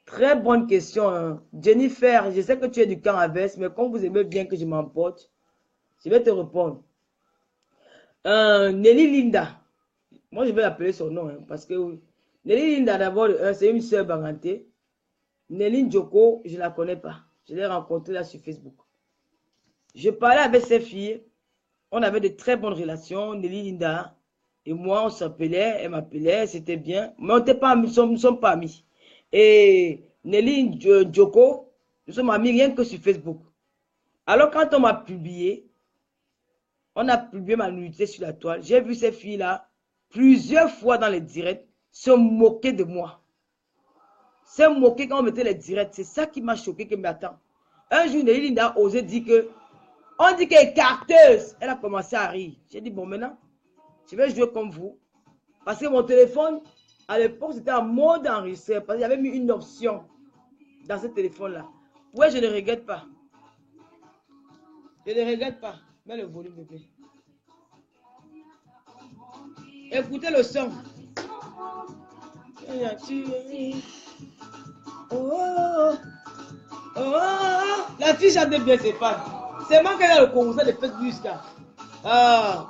Très bonne question. Hein. Jennifer, je sais que tu es du camp inverse, mais comme vous aimez bien que je m'emporte, je vais te répondre. Nelly Linda. Moi, je vais l'appeler son nom, hein, parce que Nelly Linda, d'abord, c'est une sœur Banganté. Nelly Njoko, je ne la connais pas. Je l'ai rencontrée là sur Facebook. Je parlais avec ces filles. On avait de très bonnes relations. Nelly Linda et moi, on s'appelait. Elle m'appelait. C'était bien. Mais on n'était pas amis. Nous ne sommes pas amis. Et Nelly Njoko, nous sommes amis rien que sur Facebook. Alors, quand on m'a publié, on a publié ma nudité sur la toile. J'ai vu ces filles-là plusieurs fois dans les directs se moquer de moi. Se moquer quand on mettait les directs. C'est ça qui m'a choqué, qui m'attend. Un jour, Nelly Linda a osé dire que on dit qu'elle est carteuse. Elle a commencé à rire. J'ai dit, bon, maintenant, je vais jouer comme vous. Parce que mon téléphone, à l'époque, c'était en mode enregistré. Parce qu'il y avait mis une option dans ce téléphone-là. Ouais, je ne regrette pas. Je ne regrette pas. Mets le volume, bébé. Écoutez le son. Oh, oh, oh. La fille chante bien ses fans. C'est moi qui ai le concert de Facebook là. Ah.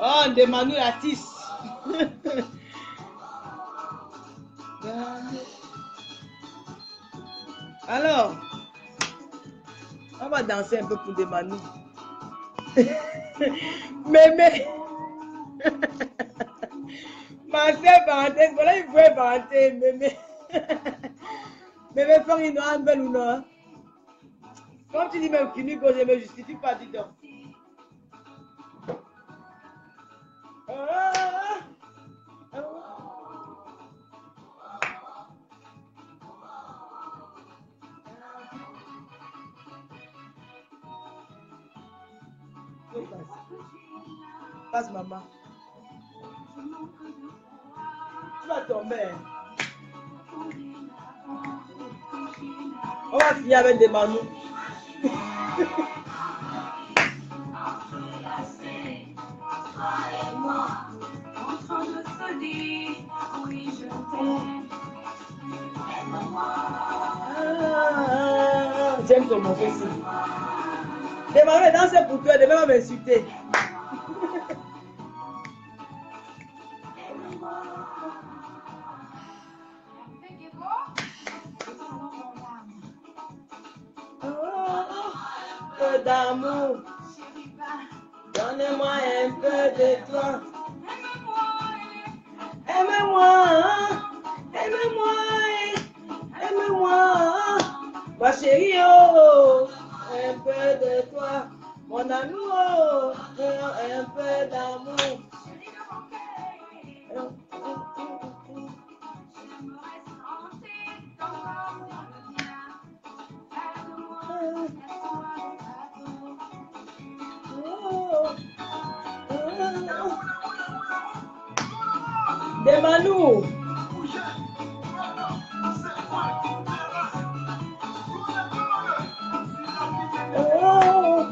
Oh, Demanu l'artiste. Alors, on va danser un peu pour Demanu. Mémé. Ma sœur parenthèse, voilà une vraie parenthèse, Mémé. Mémé, faire une belle ou non? Comme tu dis même fini, je ne me justifie pas, dis donc. Passe, maman. Tu vas tomber. On va finir avec des manous. J'aime ton mon fils. Des manous, danser pour toi, demain, on va m'insulter. peu d'amour. Donne-moi un peu de toi. Aime-moi, aime-moi, aime-moi. Ma chérie, oh, un peu de toi. Mon amour, un peu d'amour. Demande-nous. Oh,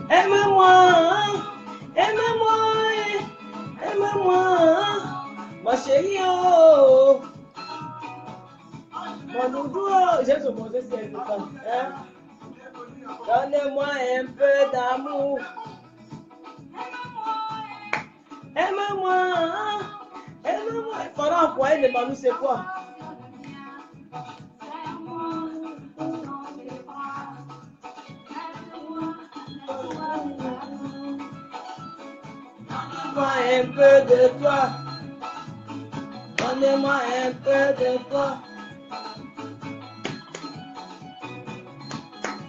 aime-moi, aime-moi, aime-moi, ma chérie, oh, mon doudou, j'ai ce mot, c'est hein? Donne-moi un peu d'amour. Aime-moi, aime-moi. Pendant quoi il demande, c'est quoi? Donne-moi un peu de toi. Donne-moi un peu de toi.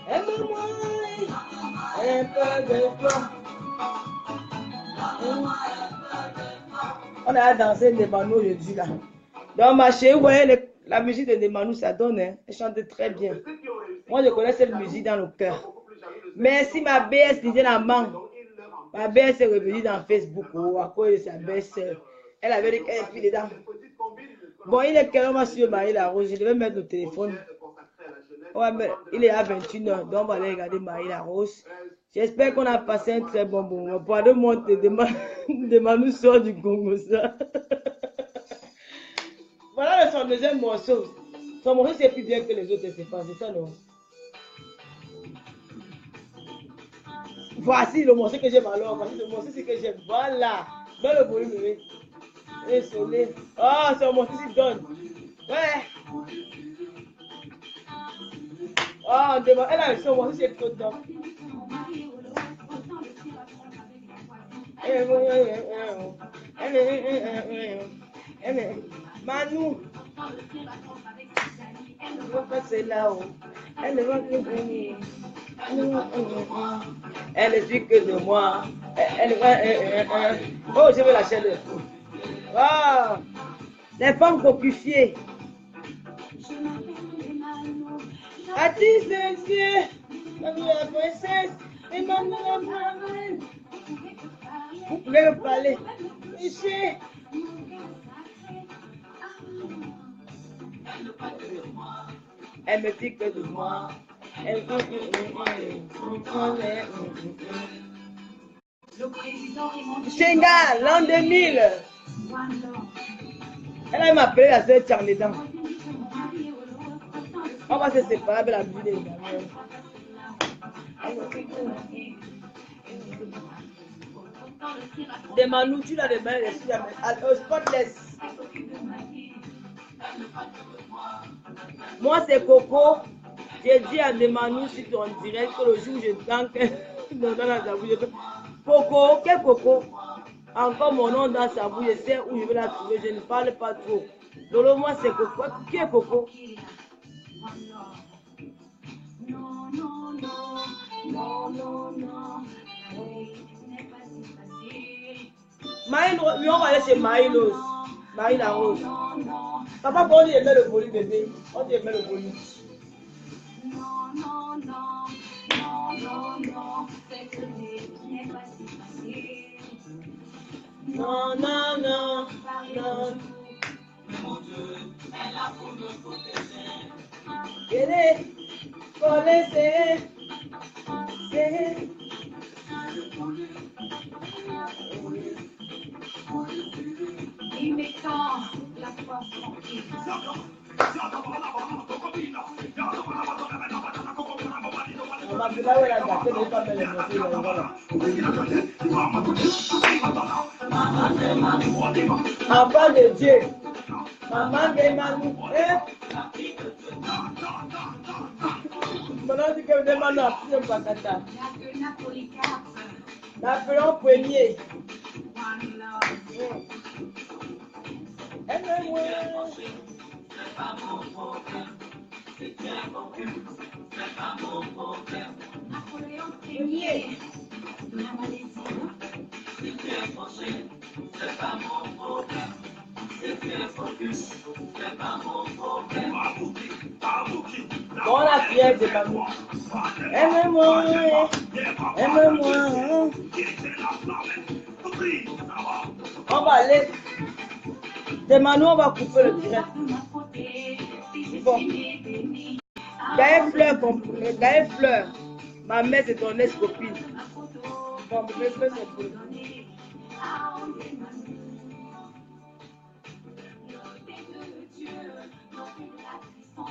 Aime-moi un peu de toi. On a dansé Ndemanu aujourd'hui là. Donc ma chérie, vous voyez la musique de Ndemanu, ça donne, hein? Elle chante très bien. Moi je connais cette musique dans le cœur. Merci ma BS Lydiane Amang. Ma BS est revenue dans Facebook à cause de sa belle-sœur. Elle avait dit qu'elle est dedans. Bon, il est quelle heure sur Marie-La Rose? Je devais mettre le téléphone. Ouais, mais il est à 21h, donc on va aller regarder Marie-La Rose. J'espère qu'on a passé un très bon moment. Pour deux mois de Manu sort du Congo, ça. Voilà son deuxième morceau. Son morceau, c'est plus bien que les autres, c'est pas ça, non? Voici le morceau que j'aime alors. Voici le morceau que j'aime. Voilà. Dans le volume, oui. Et soleil. Ah, c'est un morceau qui donne. Ouais. Ah, elle a son morceau, c'est trop top. Manu. Elle va passer là-haut. Elle va venir. Elle ne suit que de moi. Elle va. Oh, je veux la chaleur. Ah, les femmes coquifiées. Artiste de Dieu, la princesse, Emmanuel. Vous pouvez me parler. Ici. Elle me dit que de moi. Chenga, l'an 2000. Elle a m'appelé la sœur Tcharlédan. On va se séparer avec la vie des gamins. Des Manu, tu l'as des mains, au spotless. Moi, c'est Coco. J'ai dit à Demanu sur ton direct que le jour où je tanque dans la bouche. Coco, quel Coco? Encore mon nom dans sa bouche, je sais où je vais la trouver, je ne parle pas trop. Lolo, moi, c'est Coco. Qui est Coco? Non, non, non, non, non, non. Maï, on va aller chez Maïlos. Marie-La Rose. Papa, on dit met le volume, bébé. On dit met le volume. Non, non, non, non, non, non. Cette vie n'est pas si facile. Non, non, non, non. Mon Dieu, elle a pour nous protéger. Elle est collée, c'est. Il m'étend la foi tranquille. On va là où elle a gâté, mais pas belle émotion, voilà. Enfant de Dieu, maman de Manu, Maintenant, tu peux demander à plus de Bakata. L'appelons premier. Aime-moi. Premier. Bon, la prière de maman. Aime-moi, aime-moi. On va aller. De Manu, on va couper le direct. Bon. Gaël Fleur. Ma mère, c'est ton ex-copine. Bon, je vais faire ça pour.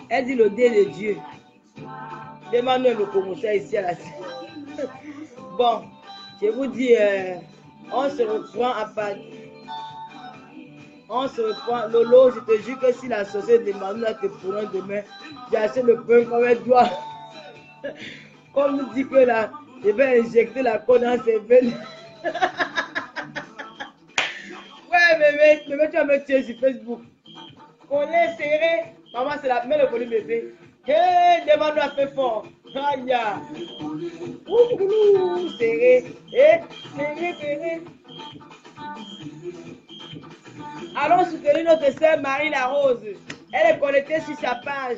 Elle dit le dé de Dieu. Demande-le le commentaire ici à la Bon, je vous dis, on se reprend à part. On se reprend. Lolo, je te jure que si la société de Manu là te prend demain, j'ai acheté le pain comme elle doit. Comme nous dit que là, je vais injecter la colle dans ses veines. Ouais, bébé, tu vas me tuer sur Facebook. On est serré. Maman, c'est la mère, le volume bébé. Hé, demande-nous à faire fort. Aïe, ouh, serré. Serré. Allons soutenir notre sœur Marie Larose. Elle est connectée sur sa page.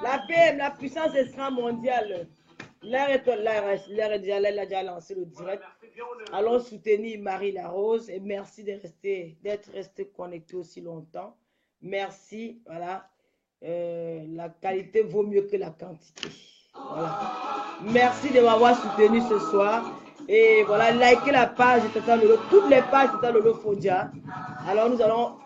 La PM, la puissance extra-mondiale. L'air est déjà là, elle a déjà lancé le direct. Allons soutenir Marie Larose et merci d'être resté connecté aussi longtemps. Merci, voilà. La qualité vaut mieux que la quantité. Voilà. Merci de m'avoir soutenu ce soir. Et voilà, likez la page de Tata Lolo, toutes les pages de Tata Lolo Fondia. Alors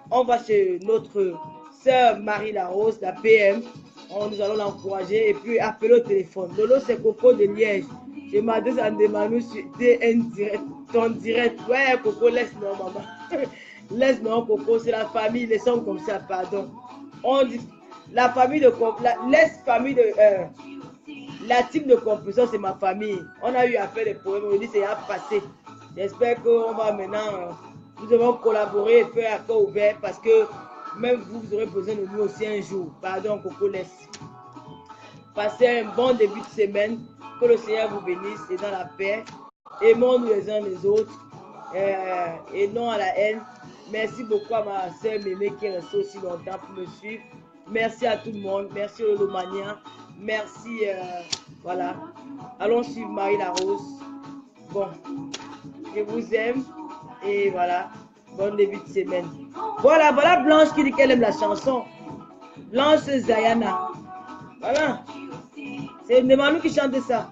on va chez notre sœur Marie Larose, la PM. Nous allons l'encourager et puis appeler au téléphone. Lolo, c'est Coco de Liège. Je m'adresse à Demanu sur TN direct, ton direct. Ouais, Coco, laisse-moi, maman. Laisse-moi, Coco, c'est la famille, les sons comme ça, pardon. On dit, la famille de la team de composition, c'est ma famille. On a eu à faire des poèmes, on dit c'est à passer. J'espère qu'on va maintenant, nous devons collaborer et faire un cœur ouvert parce que même vous aurez besoin de nous aussi un jour. Pardon, Coco, laisse. Passez un bon début de semaine. Que le Seigneur vous bénisse et dans la paix. Aimons-nous les uns les autres et non à la haine. Merci beaucoup à ma soeur Mémé qui est restée aussi longtemps pour me suivre. Merci à tout le monde. Merci au Lomania. Merci. Voilà. Allons suivre Marie Larose. Bon. Je vous aime. Et voilà. Bon début de semaine. Voilà Blanche qui dit qu'elle aime la chanson. Blanche Zayana. Voilà. C'est Nemanu qui chante ça.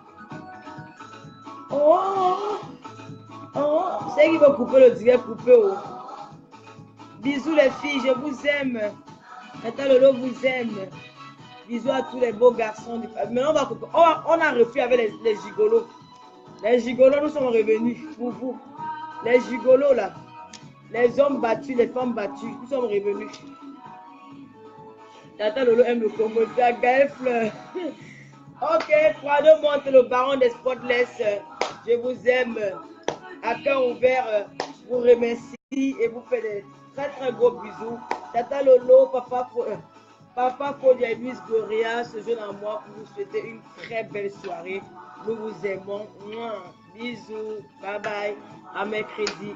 C'est qui va couper le direct, couper. Oh. Bisous les filles, je vous aime. Tata Lolo vous aime. Bisous à tous les beaux garçons. Maintenant, on a refait avec les gigolos. Les gigolos, nous sommes revenus pour vous. Les gigolos là. Les hommes battus, les femmes battues, nous sommes revenus. Tata Lolo aime le Congo. Gaël Fleur. Ok, Prado monte le baron des Spotless. Je vous aime. À cœur ouvert, vous remercie et vous faites des très très gros bisous. Tata Lolo, Papa Folianus Gloria se joint à moi pour vous souhaiter une très belle soirée. Nous vous aimons. Bisous. Bye bye. À mercredi.